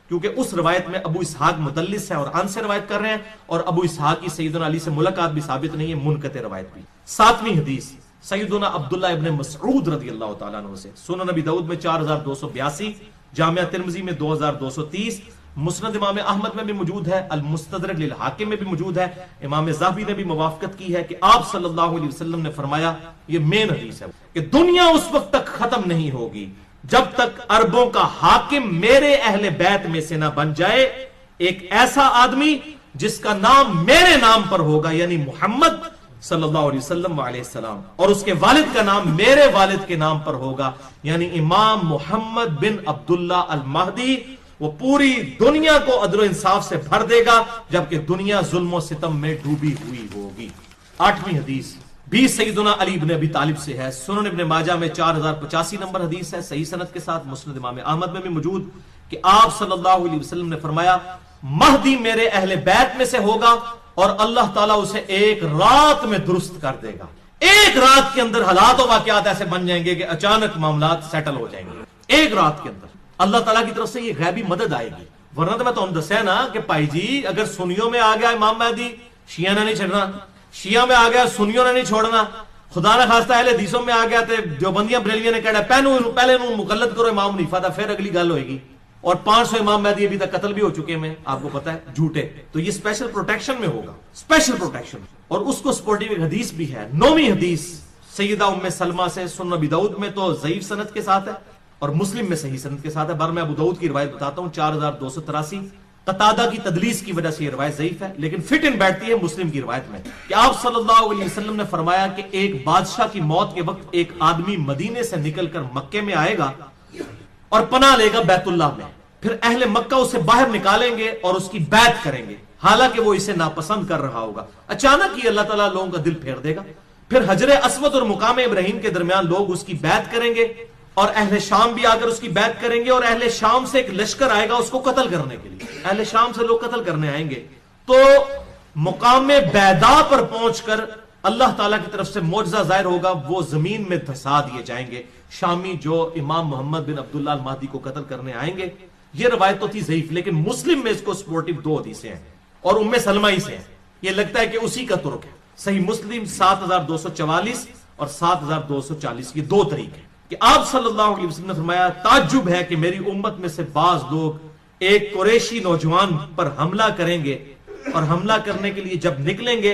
کیونکہ اس روایت میں ابو اسحاق مدلس ہے اور ان سے روایت کر رہے ہیں، اور ابو اسحاق کی سیدنا علی سے ملاقات بھی ثابت نہیں ہے، منقطع روایت بھی۔ 7ویں حدیث سیدنا عبداللہ ابن مسعود رضی اللہ تعالیٰ عنہ سے، سنن نبی داؤد میں 4282، جامعہ ترمذی میں 2230، مسند امام احمد میں بھی موجود ہے، المستدرک للحاکم میں بھی موجود ہے، امام ذہبی نے بھی موافقت کی ہے کہ آپ صلی اللہ علیہ وسلم نے فرمایا، یہ مین حدیث ہے، کہ دنیا اس وقت تک ختم نہیں ہوگی جب تک عربوں کا حاکم میرے اہل بیت میں سے نہ بن جائے ایک ایسا آدمی جس کا نام میرے نام پر ہوگا، یعنی محمد صلی اللہ علیہ وسلم علیہ السلام، اور اس کے والد کا نام میرے والد کے نام پر ہوگا، یعنی امام محمد بن عبداللہ المہدی۔ وہ پوری دنیا کو عدل و انصاف سے بھر دے گا جبکہ دنیا ظلم و ستم میں ڈوبی ہوئی ہوگی۔ 8ویں حدیث بھی سیدنا علی بن ابی طالب سے ہے، سنن ابن ماجہ میں 4085 نمبر حدیث ہے، صحیح سند کے ساتھ، مسند امام احمد میں بھی موجود، کہ آپ صلی اللہ علیہ وسلم نے فرمایا مہدی میرے اہل بیت میں سے ہوگا اور اللہ تعالیٰ اسے ایک رات میں درست کر دے گا۔ ایک رات کے اندر حالات و واقعات ایسے بن جائیں گے کہ اچانک معاملات سیٹل ہو جائیں گے، ایک رات کے اندر اللہ تعالیٰ کی طرف سے یہ غیبی مدد آئے گی۔ ورنہ تو میں تو دسیا نا کہ پائی جی اگر سنیوں میں آ گیا امام مہدی، شیعہ نے نہیں چھڑنا، شیعہ میں آ گیا سنیوں نے نہیں چھوڑنا، خدا نہ خواستہ اہل حدیثوں میں آ گیا تو دیوبندیاں بریلیاں نے کہا پہلے مقلد کرو امام حنیفہ تھا، پھر اگلی گل ہوئے گی۔ اور 500 امام مہدی ابھی تک قتل بھی ہو چکے ہیں، آپ کو پتا ہے، جھوٹے۔ تو یہ اسپیشل پروٹیکشن میں ہوگا، اسپیشل پروٹیکشن، اور اس کو سپورٹیو ایک حدیث بھی ہے۔ 9ویں حدیث سیدہ ام سلمہ سے، سنن ابی داؤد میں تو ضعیف سند کے ساتھ ہے اور مسلم میں صحیح سند کے ساتھ ہے، بار میں ابو داؤد کی روایت بتاتا ہوں، 4283، قتادہ کی تدلیس کی وجہ سے یہ روایت ضعیف ہے، لیکن فٹ ان بیٹھتی ہے مسلم کی روایت میں کہ آپ صلی اللہ علیہ وسلم نے فرمایا کہ ایک بادشاہ کی موت کے وقت ایک آدمی مدینے سے نکل کر مکے میں آئے گا اور پناہ لے گا بیت اللہ میں، پھر اہل مکہ اسے باہر نکالیں گے اور اس کی بیعت کریں گے، حالانکہ وہ اسے ناپسند کر رہا ہوگا۔ اچانک ہی اللہ تعالیٰ لوگوں کا دل پھیر دے گا، پھر حجر اسود اور مقام ابراہیم کے درمیان لوگ اس کی بیعت کریں گے، اور اہل شام بھی آ کر اس کی بیعت کریں گے، اور اہل شام سے ایک لشکر آئے گا اس کو قتل کرنے کے لیے، اہل شام سے لوگ قتل کرنے آئیں گے۔ تو مقام بیدا پر پہنچ کر اللہ تعالیٰ کی طرف سے معجزہ ظاہر ہوگا، وہ زمین میں دھسا دیے جائیں گے شامی جو امام محمد بن عبداللہ المہدی کو قتل کرنے آئیں گے۔ یہ روایت تو تھی ضعیف، لیکن مسلم میں اس کو سپورٹیو 2 حدیثیں ہیں اور ام سلمہ ہی سے ہیں، یہ لگتا ہے کہ اسی کا ترک ہے۔ صحیح مسلم 7244 اور 7240، یہ 2 طریقے ہیں کہ آپ صلی اللہ علیہ وسلم نے فرمایا تعجب ہے کہ میری امت میں سے بعض لوگ ایک قریشی نوجوان پر حملہ کریں گے، اور حملہ کرنے کے لیے جب نکلیں گے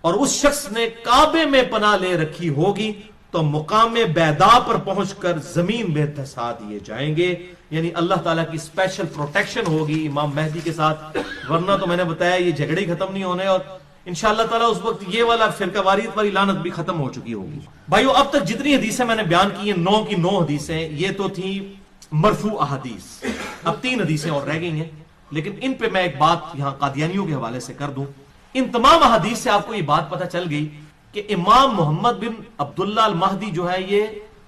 اور اس شخص نے کعبے میں پناہ لے رکھی ہوگی تو مقام بیدا پر پہنچ کر زمین میں دھسا دیے جائیں گے، یعنی اللہ تعالیٰ کی اسپیشل پروٹیکشن ہوگی امام مہدی کے ساتھ، ورنہ تو میں نے بتایا یہ جھگڑے ہی ختم نہیں ہونے، اور انشاءاللہ تعالیٰ اس وقت یہ والا فرقہ واریت والی لعنت بھی ختم ہو چکی ہوگی۔ بھائیو اب تک جتنی حدیثیں میں نے بیان کی ہیں 9 کی 9 حدیثیں، یہ تو تھی مرفوع احادیث، اب 3 حدیثیں اور رہ گئی ہیں، لیکن ان پہ میں ایک بات یہاں قادیانیوں کے حوالے سے کر دوں۔ ان تمام احادیث سے آپ کو یہ بات پتہ چل گئی کہ امام محمد بن عبداللہ المہدی جو ہے یہ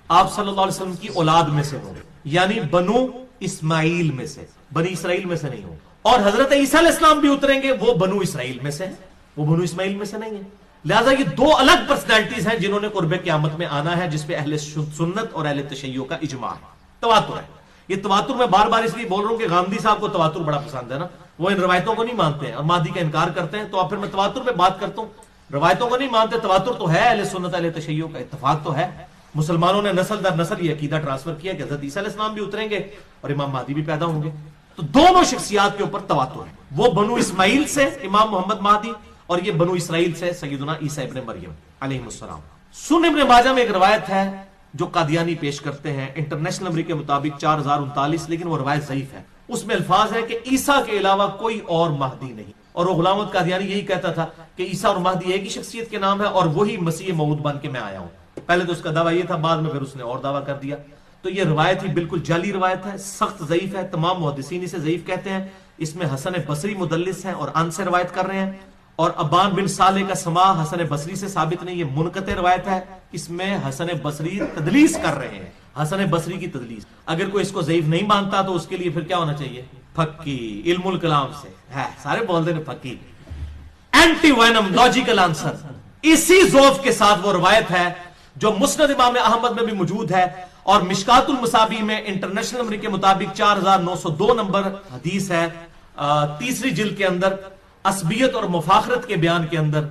آپ صلی اللہ علیہ وسلم کی اولاد میں سے ہوں، یعنی بنو اسماعیل میں سے، بنی اسرائیل میں سے نہیں ہوں، اور حضرت عیسیٰ علیہ السلام بھی اتریں گے وہ بنو اسرائیل میں سے ہیں، وہ بنو اسماعیل میں سے نہیں ہے۔ لہٰذا یہ 2 الگ پرسنالٹیز ہیں جنہوں نے قرب قیامت میں آنا ہے، جس پہ اہل سنت اور اہل تشیع کا اجماع ہے، تواتر ہے۔ یہ تواتر میں بار بار اس لیے بول رہا ہوں کہ غامدی صاحب کو تواتر بڑا پسند ہے نا، وہ ان روایتوں کو نہیں مانتے ہیں اور مہدی کا انکار کرتے ہیں، تو اب پھر میں تواتر پہ بات کرتا ہوں، روایتوں کو نہیں مانتے، تواتر تو ہے، اہل سنت اہل تشیع کا اتفاق تو ہے، مسلمانوں نے نسل در نسل یہ عقیدہ ٹرانسفر کیا کہ حضرت عیسیٰ علیہ السلام بھی اتریں گے اور امام مہدی بھی پیدا ہوں گے، تو دونوں شخصیات کے اوپر تواتر ہے، وہ بنو اسماعیل سے امام محمد مہدی اور یہ بنو اسرائیل سے سیدنا عیسیٰ ابن مریم علیہ السلام۔ سنن ابن ماجہ میں ایک روایت ہے جو قادیانی پیش کرتے ہیں انٹرنیشنل نمبر کے مطابق 4039، لیکن وہ روایت ضعیف ہے، اس میں الفاظ ہے کہ عیسیٰ کے علاوہ کوئی اور مہدی نہیں، اور وہ غلام احمد قادیانی یہی کہتا تھا کہ عیسیٰ اور مہدی ایک ہی شخصیت کے نام ہے اور وہی مسیح موعود بن کے میں آیا ہوں۔ پہلے تو اس کا دعویٰ یہ تھا، بعد میں پھر اس نے اور دعویٰ کر دیا، تو یہ روایت ہی بالکل جعلی روایت ہے، سخت ضعیف ہے، تمام محدثین اسے ضعیف کہتے ہیں، اس میں حسن بصری مدلس ہیں اور ان سے روایت کر رہے ہیں، اور ابان بن صالح کا سماع حسن بصری سے ثابت نہیں، یہ منقطع روایت ہے، اس میں حسن بصری تدلیس کر رہے ہیں، حسن بصری کی تدلیس۔ اگر کوئی اس کو ضعیف نہیں مانتا تو اس کے لیے پھر کیا ہونا چاہیے؟ پھکی، علم الکلام سے ہے، سارے بول دیں پھکی، اینٹی وینم لاجیکل آنسر۔ اسی ضعف کے ساتھ وہ روایت ہے جو مسند امام احمد میں بھی موجود ہے اور مشکات المصابیح میں انٹرنیشنل نمبر کے مطابق 4902 نمبر حدیث ہے، 3 جلد کے اندر، عصبیت اور مفاخرت کے بیان کے اندر،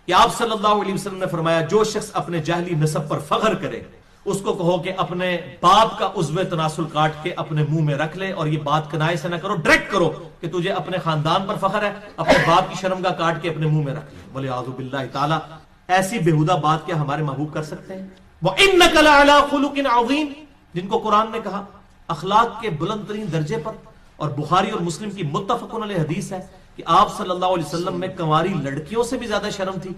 کہ آپ صلی اللہ علیہ وسلم نے فرمایا جو شخص اپنے جاہلی نسب پر فخر کرے اس کو کہو کہ اپنے باپ کا عضو تناسل کاٹ کے اپنے منہ میں رکھ لے، اور یہ بات کنائے سے نہ کرو، ڈائریکٹ کرو کہ تجھے اپنے خاندان پر فخر ہے، اپنے باپ کی شرمگاہ کاٹ کے اپنے منہ میں رکھ لے۔ وَلِعَاذُ بِاللَّهِ تعالی، ایسی بےہودہ بات کیا ہمارے محبوب کر سکتے ہیں؟ وَإِنَّكَ لَعَلَىٰ خُلُقٍ عَظِيمٍ، جن کو قرآن نے کہا اخلاق کے بلند ترین درجے پر، اور بخاری اور مسلم کی متفقن علیہ حدیث ہے کہ آپ صلی اللہ علیہ وسلم میں کنواری لڑکیوں سے بھی زیادہ شرم تھی۔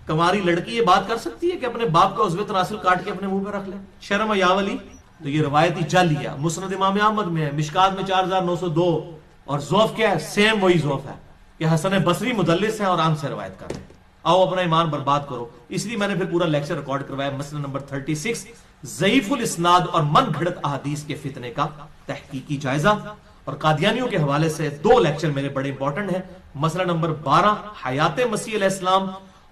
کنواری لڑکی یہ بات کر سکتی ہے کہ اپنے باپ کا عضو تناسل کاٹ کے اپنے منہ پہ رکھ لے؟ شرم یا ولی، تو یہ روایتی جعلی ہے، مسند امام احمد میں ہے، مشکات میں 4902، اور ضعف کیا ہے؟ سیم وہی ضعف ہے کہ حسن بصری مدلس ہیں اور ان سے روایت کر رہے ہیں۔ آؤ اپنا ایمان برباد کرو، اس لیے میں نے پھر پورا لیکچر ریکارڈ کروایا، مسئلہ نمبر 36، ضعیف الاسناد اور من گھڑت احادیث کے فتنے کا تحقیقی جائزہ، اور قادیانیوں کے حوالے سے 2 لیکچر میرے بڑے امپورٹنٹ ہیں، مسئلہ نمبر 12 حیات مسیح علیہ السلام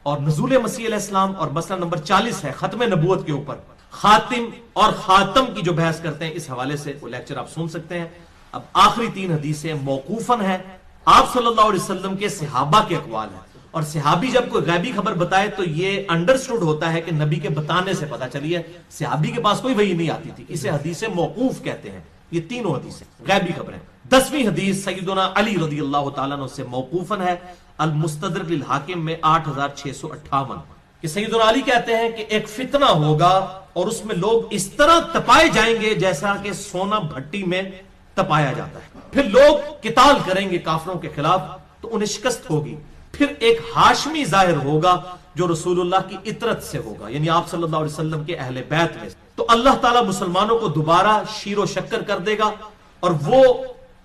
اور نزول مسیح علیہ السلام، اور مسئلہ نمبر 40 ہے ختم نبوت کے اوپر، خاتم اور خاتم کی جو بحث کرتے ہیں، اس حوالے سے وہ لیکچر آپ سن سکتے ہیں۔ اب آخری 3 حدیثیں موقوفاً ہیں، آپ صلی اللہ علیہ وسلم کے صحابہ کے اقوال ہیں، اور صحابی جب کوئی غیبی خبر بتائے تو یہ انڈرسٹوڈ ہوتا ہے کہ نبی کے بتانے سے پتہ چلی ہے، صحابی کے پاس کوئی وحی نہیں آتی تھی، اسے حدیث موقوف کہتے ہیں۔ یہ تینوں حدیثیں غیبی خبریں۔ 10ویں حدیث سیدنا علی رضی اللہ تعالیٰ عنہ سے موقوفاً ہے، المستدرک للحاکم میں 8658، کہ سیدنا علی کہتے ہیں کہ ایک فتنہ ہوگا اور اس میں لوگ اس طرح تپائے جائیں گے جیسا کہ سونا بھٹی میں تپایا جاتا ہے. پھر لوگ قتال کریں گے کافروں کے خلاف تو انہیں شکست ہوگی. پھر ایک ہاشمی ظاہر ہوگا جو رسول اللہ کی اطرت سے ہوگا, یعنی آپ صلی اللہ علیہ وسلم کے اہل بیت میں. تو اللہ تعالیٰ مسلمانوں کو دوبارہ شیر و شکر کر دے گا اور وہ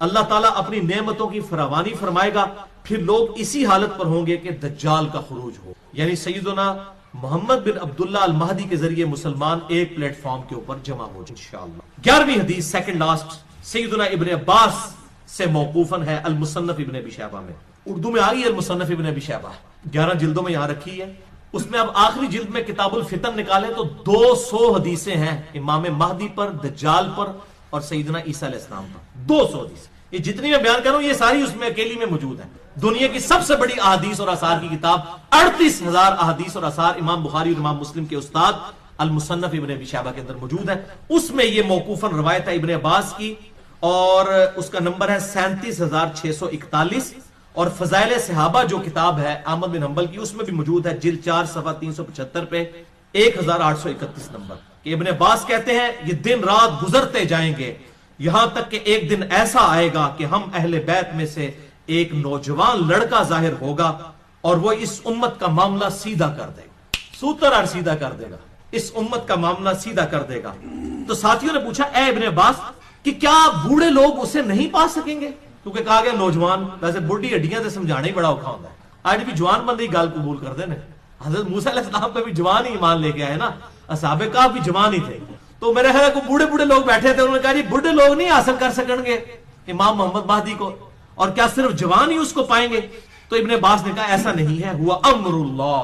اللہ تعالیٰ اپنی نعمتوں کی فراوانی فرمائے گا. پھر لوگ اسی حالت پر ہوں گے کہ دجال کا خروج ہو, یعنی سیدنا محمد بن عبداللہ المہدی کے ذریعے مسلمان ایک پلیٹ فارم کے اوپر جمع ہو جائیں انشاءاللہ. 11ویں حدیث سیکنڈ لاسٹ سیدنا ابن عباس سے موقوفاً ہے, المصنف ابن ابی شیبہ میں. اردو میں آئی ہے المصنف ابن ابی شیبہ, 11 جلدوں میں یہاں رکھی ہے. اس میں اب آخری جلد میں کتاب الفتن نکالے تو 200 حدیثیں ہیں امام مہدی پر, دجال پر اور سیدنا عیسیٰ علیہ السلام پر. 200 حدیث, یہ جتنی میں بیان کر رہا ہوں یہ ساری اس میں اکیلی میں موجود ہیں. دنیا کی سب سے بڑی احادیث اور آثار کی کتاب 38,000 احادیث اور آثار امام بخاری اور امام مسلم کے استاد المصنف ابن ابی شیبہ کے اندر موجود ہے. اس میں یہ موقوفاً روایت ہے ابن عباس کی اور اس کا نمبر ہے 37,641. اور فضائل صحابہ جو کتاب ہے احمد بن حنبل کی, اس میں بھی موجود ہے جلد 4 صفحہ 375 پہ 1831 نمبر, کہ ابن عباس کہتے ہیں یہ دن رات گزرتے جائیں گے یہاں تک کہ ایک دن ایسا آئے گا کہ ہم اہل بیت میں سے ایک نوجوان لڑکا ظاہر ہوگا اور وہ اس امت کا معاملہ سیدھا کر دے گا, سوتر سیدھا کر دے گا, اس امت کا معاملہ سیدھا کر دے گا. تو ساتھیوں نے پوچھا اے ابن عباس کہ کیا بوڑھے لوگ اسے نہیں پا سکیں گے, کیونکہ کہا گیا نوجوان, ویسے بڑھی ہڈیاں سے سمجھانا ہی بڑا اوکھا ہوتا ہے. آج بھی جوان بندے ہی گال قبول کر دے نا, حضرت موسیٰ علیہ السلام پہ بھی جوان ہی ایمان لے کے آئے نا, اصحاب کہف بھی جوان ہی تھے. تو میرے خیال کو بوڑھے لوگ بیٹھے تھے, انہوں نے کہا جی بوڑھے لوگ نہیں حاصل کر سکیں گے امام محمد مہدی کو, اور کیا صرف جوان ہی اس کو پائیں گے؟ تو ابن عباس نے کہا ایسا نہیں ہے, ہوا امر اللہ,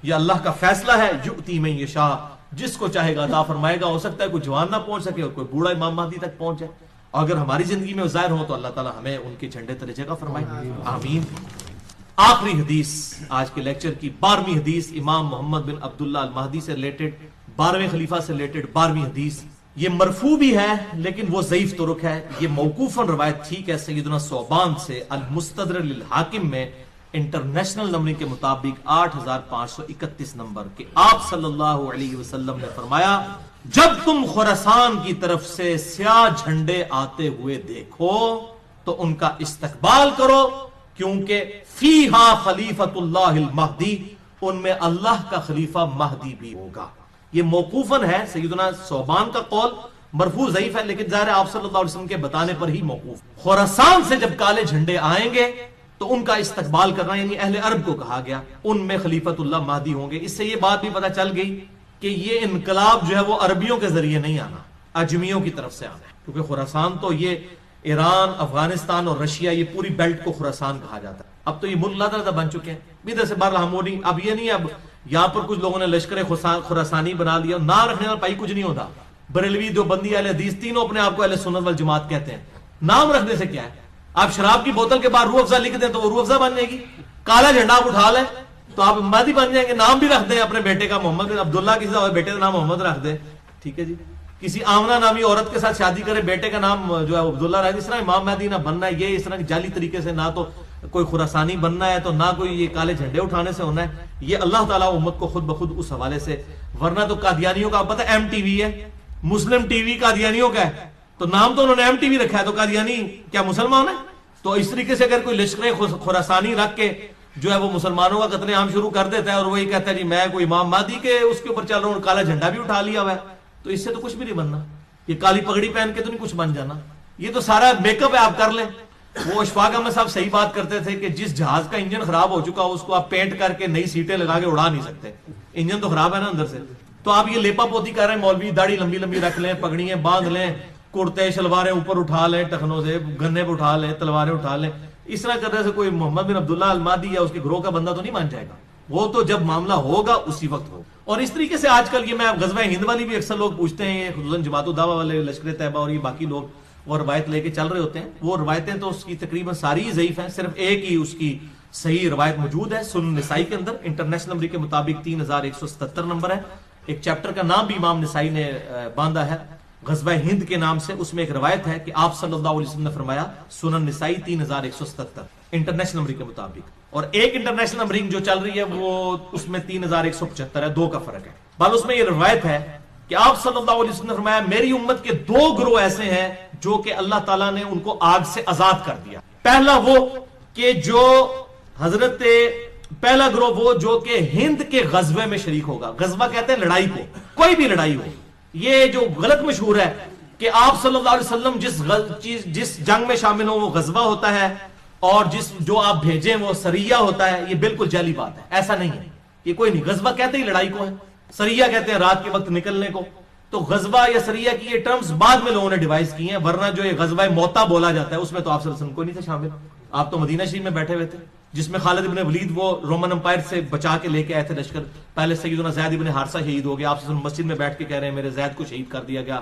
یہ اللہ کا فیصلہ ہے, یؤتی من یشاء, جس کو چاہے گا عطا فرمائے گا. ہو سکتا ہے کوئی جوان نہ پہنچ سکے اور کوئی بوڑھا امام مہدی تک پہنچ جائے. اگر ہماری زندگی میں ظاہر ہو تو اللہ تعالی ہمیں ان کے جھنڈے تلے جگہ فرمائے, آمین. آخری حدیث آج کے لیکچر کی 12ویں حدیث امام محمد بن عبداللہ المہدی سے ریلیٹڈ, 12ویں خلیفہ سے ریلیٹڈ 12ویں حدیث. یہ مرفوع بھی ہے لیکن وہ ضعیف طرق ہے. یہ موقوفاً روایت ٹھیک ہے سیدنا ثوبان سے المستدرک للحاکم میں انٹرنیشنل نمبر کے مطابق 8,531 نمبر, کہ آپ صلی اللہ علیہ وسلم نے فرمایا جب تم خراسان کی طرف سے سیاہ جھنڈے آتے ہوئے دیکھو تو ان کا استقبال کرو, کیونکہ فیہا خلیفۃ اللہ المہدی, ان میں اللہ کا خلیفہ مہدی بھی ہوگا. یہ موقوفاً ہے سیدنا ثوبان کا قول, مرفوع ضعیف ہے لیکن ظاہر آپ صلی اللہ علیہ وسلم کے بتانے پر ہی موقوف. خراسان سے جب کالے جھنڈے آئیں گے تو ان کا استقبال کرنا, یعنی اہل عرب کو کہا گیا, ان میں خلیفۃ اللہ مہدی ہوں گے. اس سے یہ بات بھی پتہ چل گئی کہ یہ انقلاب جو ہے وہ عربیوں کے ذریعے نہیں آنا, اجمیوں کی طرف سے آنا ہے, کیونکہ خراسان تو یہ ایران, افغانستان اور رشیا, یہ پوری بیلٹ کو خراسان کہا جاتا ہے. اب تو یہ ملک لادہ بن چکے ہیں ادھر سے باہر ہم نہیں. اب یہ نہیں, اب یہاں پر کچھ لوگوں نے لشکر خراسانی بنا لیا, نام رکھنے والا پائی کچھ نہیں ہوتا. بریلوی, دیوبندی, اہل حدیث تینوں اپنے آپ کو اہل سنت والجماعت کہتے ہیں. نام رکھنے سے کیا ہے؟ آپ شراب کی بوتل کے بعد روح افزا لکھ دیں تو وہ روح افزا بن جائے گی. کالا جھنڈا آپ اٹھا لیں تو آپ مہدی بن جائیں گے. نام بھی رکھ دیں اپنے بیٹے کا محمد بن عبداللہ, کسی اور بیٹے کا نام محمد رکھ دیں, ٹھیک ہے جی. کسی آمنہ نامی عورت کے ساتھ شادی کرے, بیٹے کا نام جو ہے عبداللہ رکھ دیں. اس طرح امام مہدی نہ بننا ہے, یہ اس طرح جعلی طریقے سے نہ تو کوئی خراسانی بننا ہے تو نہ کوئی یہ کالے جھنڈے اٹھانے سے ہونا ہے. یہ اللہ تعالیٰ امت کو خود بخود اس حوالے سے, ورنہ تو قادیانیوں کا پتہ ایم ٹی وی ہے, مسلم ٹی وی قادیانیوں کا ہے, تو نام تو انہوں نے ایم ٹی وی رکھا ہے, تو قادیانی کیا مسلمان ہے؟ تو اس طریقے سے اگر کوئی لشکر خراسانی رکھ کے جو ہے وہ مسلمانوں کا قتل عام شروع کر دیتا ہے اور وہ یہ کہتا ہے جی میں کوئی امام مہدی کے اس کے اوپر چل رہا ہوں, کالا جھنڈا بھی اٹھا لیا ہوا ہے, تو اس سے تو کچھ بھی نہیں بننا. یہ کالی پگڑی پہن کے تو نہیں کچھ بن جانا, یہ تو سارا میک اپ ہے, آپ کر لیں. وہ اشفاق احمد صاحب صحیح بات کرتے تھے کہ جس جہاز کا انجن خراب ہو چکا اس کو آپ پینٹ کر کے نئی سیٹیں لگا کے اڑا نہیں سکتے, انجن تو خراب ہے نا اندر سے. تو آپ یہ لیپا پوتی کر رہے ہیں, مولوی داڑھی لمبی لمبی رکھ لیں, پگڑیاں باندھ لیں, کرتے شلواریں اوپر اٹھا لیں, ٹخنوں سے گنے پہ اٹھا لیں, تلواریں اٹھا لیں. اس طرح کرنے سے کوئی محمد بن عبداللہ المہدی یا اس کے گروہ کا بندہ تو نہیں مان جائے گا. وہ تو جب معاملہ ہوگا اسی وقت ہوگا. اور اس طریقے سے آج کل یہ میں غزوہ ہند والی بھی اکثر لوگ پوچھتے ہیں, خصوصاً جماعت الدعوہ والے, لشکر طیبہ اور یہ باقی لوگ وہ روایت لے کے چل رہے ہوتے ہیں. وہ روایتیں تو اس کی تقریباً ساری ضعیف ہیں, صرف ایک ہی اس کی صحیح روایت موجود ہے سنن نسائی کے اندر, انٹرنیشنل نمبر کے مطابق 3177 نمبر ہے. ایک چیپٹر کا نام بھی امام نسائی نے باندھا ہے غزوہ ہند کے نام سے. اس میں ایک روایت ہے کہ آپ صلی اللہ علیہ وسلم نے فرمایا, سنن نسائی 3177 انٹرنیشنل نمبر کے مطابق, اور ایک انٹرنیشنل نمبرنگ جو چل رہی ہے وہ اس میں 3175 ہے, 2 کا فرق ہے. بل اس میں یہ روایت ہے کہ آپ صلی اللہ علیہ وسلم نے فرمایا میری امت کے 2 گروہ ایسے ہیں جو کہ اللہ تعالیٰ نے ان کو آگ سے آزاد کر دیا. پہلا وہ کہ جو پہلا گروہ وہ جو کہ ہند کے غزوے میں شریک ہوگا. غزوہ کہتے ہیں لڑائی کو, کوئی بھی لڑائی ہو. یہ جو غلط مشہور ہے کہ آپ صلی اللہ علیہ وسلم جس جنگ میں شامل ہوں وہ غزوہ ہوتا ہے اور جو آپ بھیجیں وہ سریہ ہوتا ہے. یہ بالکل جعلی بات ہے, ایسا نہیں ہے. یہ کوئی نہیں. غزوہ کہتے ہی لڑائی کو ہے, سریہ کہتے ہیں رات کے وقت نکلنے کو. تو غزوہ یا سریہ کی یہ ٹرمز بعد میں لوگوں نے ڈیوائز کی ہیں, ورنہ جو یہ غزوہ موتا بولا جاتا ہے اس میں تو آپ صلی اللہ علیہ وسلم کوئی نہیں تھے شامل. آپ تو مدینہ شریف میں بیٹھے ہوئے تھے, جس میں خالد ابن ولید وہ رومن امپائر سے بچا کے لے کے آئے تھے لشکر. پہلے سیدنا زید ابن حارثہ شہید ہو گیا, آپ صلی اللہ علیہ وسلم مسجد میں بیٹھ کے کہہ رہے ہیں میرے زید کو شہید کر دیا گیا,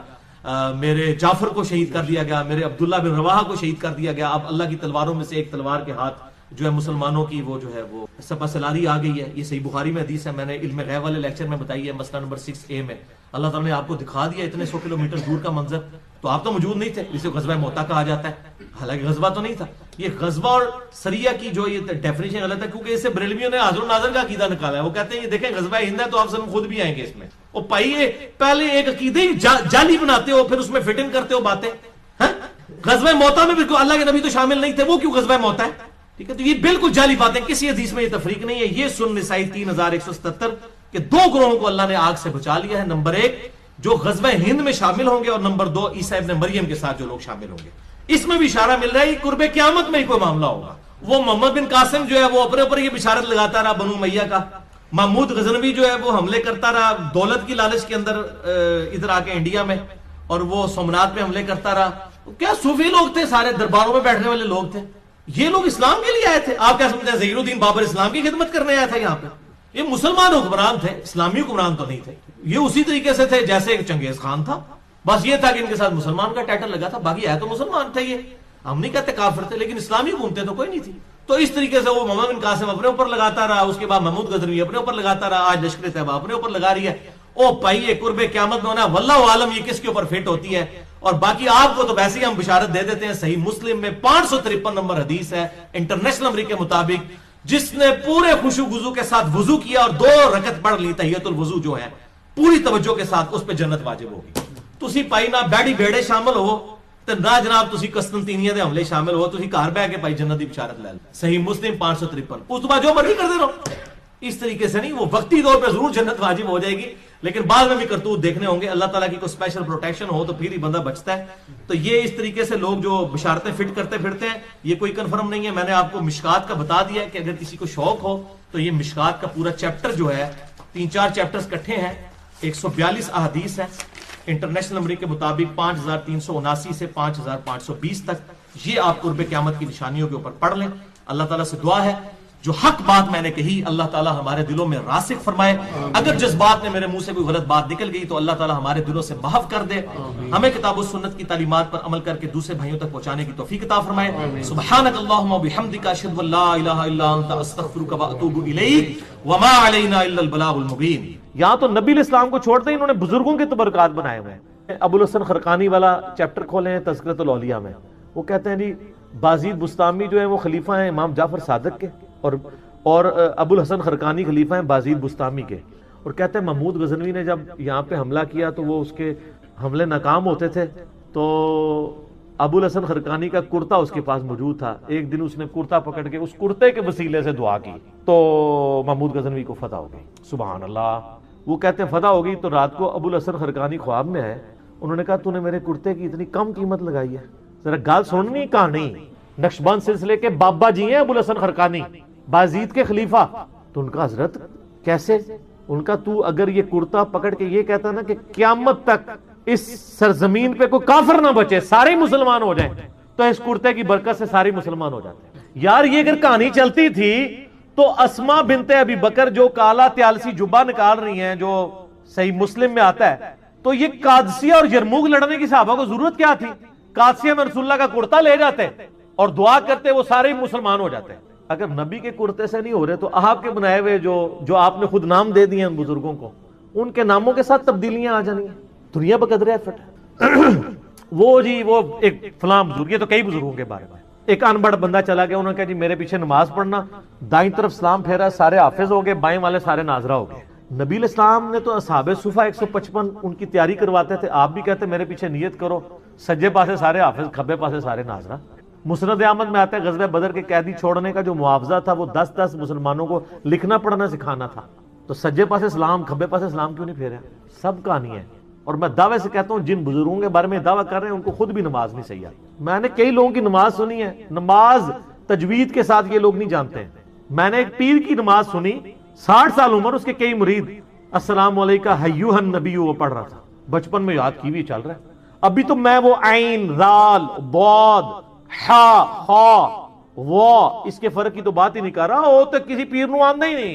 میرے جعفر کو شہید کر دیا گیا, میرے عبداللہ بن رواحہ کو شہید کر دیا گیا. اب اللہ کی تلواروں میں سے ایک تلوار کے ہاتھ جو ہے مسلمانوں کی وہ جو ہے وہ سپہ سلاری آ گئی ہے. یہ صحیح بخاری میں حدیث ہے, میں نے علم غیب والے لیکچر میں بتائی ہے, مسئلہ نمبر 6A میں. اللہ تعالیٰ نے آپ کو دکھا دیا اتنے 100 کلومیٹر دور کا منظر, تو آپ تو موجود نہیں تھے, اسے غزوہ موتا کہا جاتا ہے. حالانکہ غزوہ تو نہیں تھا. یہ غزوہ اور سریہ کی جو یہ ڈیفینیشن غلط ہے, کیونکہ اسے بریلویوں نے حاضر و ناظر کا عقیدہ نکالا ہے. وہ کہتے ہیں یہ دیکھیں غزوہ ہند ہے تو آپ سب خود بھی آئیں گے اس میں. وہ پائیے پہلے ایک عقیدے ہی جعلی بناتے ہو, پھر اس میں فٹ ان کرتے ہو باتیں. غزوہ موتا میں بالکل اللہ کے نبی تو شامل نہیں تھے, وہ کیوں غزوہ موتا ہے؟ ٹھیک ہے, تو یہ بالکل جعلی باتیں, کسی حدیث میں یہ تفریق نہیں ہے. یہ سن نسائی 3177 کہ 2 گروہوں کو اللہ نے آگ سے بچا لیا ہے. نمبر 1 جو غزوہ ہند میں شامل ہوں گے, اور نمبر 2 عیسیٰ ابن مریم کے ساتھ جو لوگ شامل ہوں گے. اس میں بھی اشارہ مل رہا ہے قرب قیامت میں ہی کوئی معاملہ ہوگا. وہ محمد بن قاسم جو ہے وہ اپنے اوپر یہ بشارت لگاتا رہا بنو امیہ کا. محمود غزنوی جو ہے وہ حملے کرتا رہا دولت کی لالچ کے اندر ادھر آ کے انڈیا میں, اور وہ سومنات پہ حملے کرتا رہا. کیا صوفی لوگ تھے, سارے درباروں میں بیٹھنے والے لوگ تھے. یہ لوگ اسلام کے لیے آئے تھے. آپ کیا سمجھتے ہیں ظہیر الدین بابر اسلام کی خدمت کرنے آیا تھا یہاں پہ؟ یہ مسلمان حکمران تھے, اسلامی حکمران تو نہیں تھے. یہ اسی طریقے سے تھے جیسے ایک چنگیز خان تھا, بس یہ تھا کہ ان کے ساتھ مسلمان کا ٹائٹل لگا تھا, باقی ہے تو مسلمان تھے. یہ ہم نہیں کہتے کافر تھے, لیکن اسلامی حکومتیں تو کوئی نہیں تھی. تو اس طریقے سے وہ محمد بن قاسم اپنے اوپر لگاتا رہا, اس کے بعد محمود غزنوی اپنے اوپر لگاتا رہا, آج لشکر طیبہ اپنے اوپر لگا رہی ہے. او پائیے قرب قیامت میں ہونا واللہ عالم یہ کس کے اوپر فٹ ہوتی ہے. اور باقی آپ کو تو ویسے ہی ہم بشارت دے دیتے ہیں. صحیح مسلم میں 553 نمبر حدیث ہے انٹرنیشنل نمبر کے مطابق, جس نے پورے خوشو گزو کے ساتھ وضو کیا اور 2 رکعت پڑھ لی تحیت الوضو جو ہے پوری توجہ کے ساتھ, اس پہ جنت واجب ہوگی. تسی پائی نہ بیڑی بیڑے شامل ہو تے نہ جناب تسی قسطنطینیہ دے حملے شامل ہو, تسی گھر بیٹھ کے پائی جنت دی بشارت لے لو. صحیح مسلم 553. اس تو بعد جو مرضی کرتے رہو. اس طریقے سے نہیں, وہ وقتی طور پہ ضرور جنت واجب ہو جائے گی, لیکن بعد میں بھی کرتوت دیکھنے ہوں گے. اللہ تعالیٰ کی کوئی اسپیشل پروٹیکشن ہو تو پھر ہی بندہ بچتا ہے. تو یہ اس طریقے سے لوگ جو بشارتیں فٹ کرتے پھرتے ہیں, یہ کوئی کنفرم نہیں ہے. میں نے آپ کو مشکات کا بتا دیا ہے کہ اگر کسی کو شوق ہو تو یہ مشکات کا پورا چیپٹر جو ہے 3-4 چیپٹرز کٹھے ہیں, 142 احادیث ہیں انٹرنیشنل نمبر کے مطابق 5379 سے 5520 تک. یہ آپ قرب قیامت کی نشانیوں کے اوپر پڑھ لیں. اللہ تعالیٰ سے دعا ہے جو حق بات میں نے کہی اللہ تعالیٰ ہمارے دلوں میں راسخ فرمائے. اگر جس بات نے میرے منہ سے کوئی غلط بات نکل گئی تو اللہ تعالیٰ ہمارے دلوں سے محو کر دے. ہمیں کتاب و سنت کی تعلیمات پر عمل کر کے دوسرے بھائیوں تک پہنچانے کی توفیق عطا فرمائے. سبحانک اللہم و بحمدک اشہد ان لا الہ الا انت استغفرک و اتوب الیک وما علینا الا البلاغ المبین. یہاں تو نبی الاسلام کو چھوڑتے انہوں نے بزرگوں کے تبرکات بنائے ہوئے ہیں. ابو الحسن خرقانی والا چیپٹر کھولے ہیں تذکرۃ الاولیاء میں, وہ کہتے ہیں جی بازید بستامی جو ہے وہ خلیفہ ہیں امام جعفر صادق کے, اور ابو الحسن خرقانی خلیفہ ہیں بازید بستامی کے. اور کہتے ہیں محمود غزنوی نے جب یہاں پہ حملہ کیا تو وہ اس کے حملے ناکام ہوتے تھے, تو ابو الحسن خرقانی کا کرتا اس کے پاس موجود تھا. ایک دن اس نے کرتا پکڑ کے اس کرتے کے وسیلے سے دعا کی تو محمود غزنوی کو فتح ہو گئی. سبحان اللہ. وہ کہتے ہیں فتح ہو گئی تو رات کو ابو الحسن خرقانی خواب میں ہے, انہوں نے کہا تو نے میرے کرتے کی اتنی کم قیمت لگائی ہے, ذرا گال سننی کہانی. نقشبند سلسلے کے بابا جی ہیں ابو الحسن خرقانی, بازید کے خلیفہ. تو ان کا حضرت کیسے, ان کا تو اگر یہ کرتا پکڑ کے یہ کہتا نا کہ قیامت تک اس سرزمین پہ کوئی کافر نہ بچے, سارے مسلمان ہو جائیں, تو اس کرتے کی برکت سے سارے مسلمان ہو جاتے ہیں. یار یہ اگر کہانی چلتی تھی تو اسما بنت ابی بکر جو کالا تیالسی جبہ نکال رہی ہیں جو صحیح مسلم میں آتا ہے, تو یہ قادسیہ اور یرموک لڑنے کی صحابہ کو ضرورت کیا تھی؟ قادسیہ میں رسول اللہ کا کرتا لے جاتے اور دعا کرتے, وہ سارے مسلمان ہو جاتے ہیں. اگر نبی کے کرتے سے نہیں ہو رہے تو آپ کے بنائے ہوئے جو آپ نے خود نام دے دیے ان بزرگوں کو, ان کے ناموں کے ساتھ تبدیلیاں آ جانی ہیں. دنیا بقدر ایفٹ. وہ جی وہ ایک فلاں بزرگ, یہ تو کئی بزرگوں کے بارے میں, ایک انبڑ بندہ چلا گیا, انہوں نے کہا جی میرے پیچھے نماز پڑھنا, دائیں طرف سلام پھیرا, سارے حافظ ہو گئے, بائیں والے سارے ناظرہ ہو گئے. نبی الاسلام نے تو اصحاب صفہ 155 ان کی تیاری کرواتے تھے, آپ بھی کہتے میرے پیچھے نیت کرو, سجے پاسے سارے حافظ، کھبے پاسے سارے ناظرہ۔ مسند احمد میں آتا ہے غزوہ بدر کے قیدی چھوڑنے کا جو معاوضہ تھا وہ 10 مسلمانوں کو لکھنا پڑھنا سکھانا تھا، تو سجے پاسے اسلام کھبے پاسے اسلام کیوں نہیں پھیرا؟ سب کہانی ہے۔ اور میں دعوے سے کہتا ہوں جن بزرگوں کے بارے میں دعویٰ کر رہے ہیں ان کو خود بھی نماز نہیں صحیح آتی۔ میں نے کئی لوگوں کی نماز سنی ہے، نماز تجوید کے ساتھ یہ لوگ نہیں جانتے ہیں۔ میں نے ایک پیر کی نماز سنی، 60 سال عمر، اس کے کئی مرید، السلام علیکہ ایھا النبی، وہ پڑھ رہا تھا، بچپن میں یاد کی ہوئی چل رہا ہے۔ ابھی تو میں وہ عین، ذال، باد، حا، خا، وا، اس کے فرق کی تو بات ہی نہیں کر رہا، وہ تو کسی پیر نو آندہ ہی نہیں۔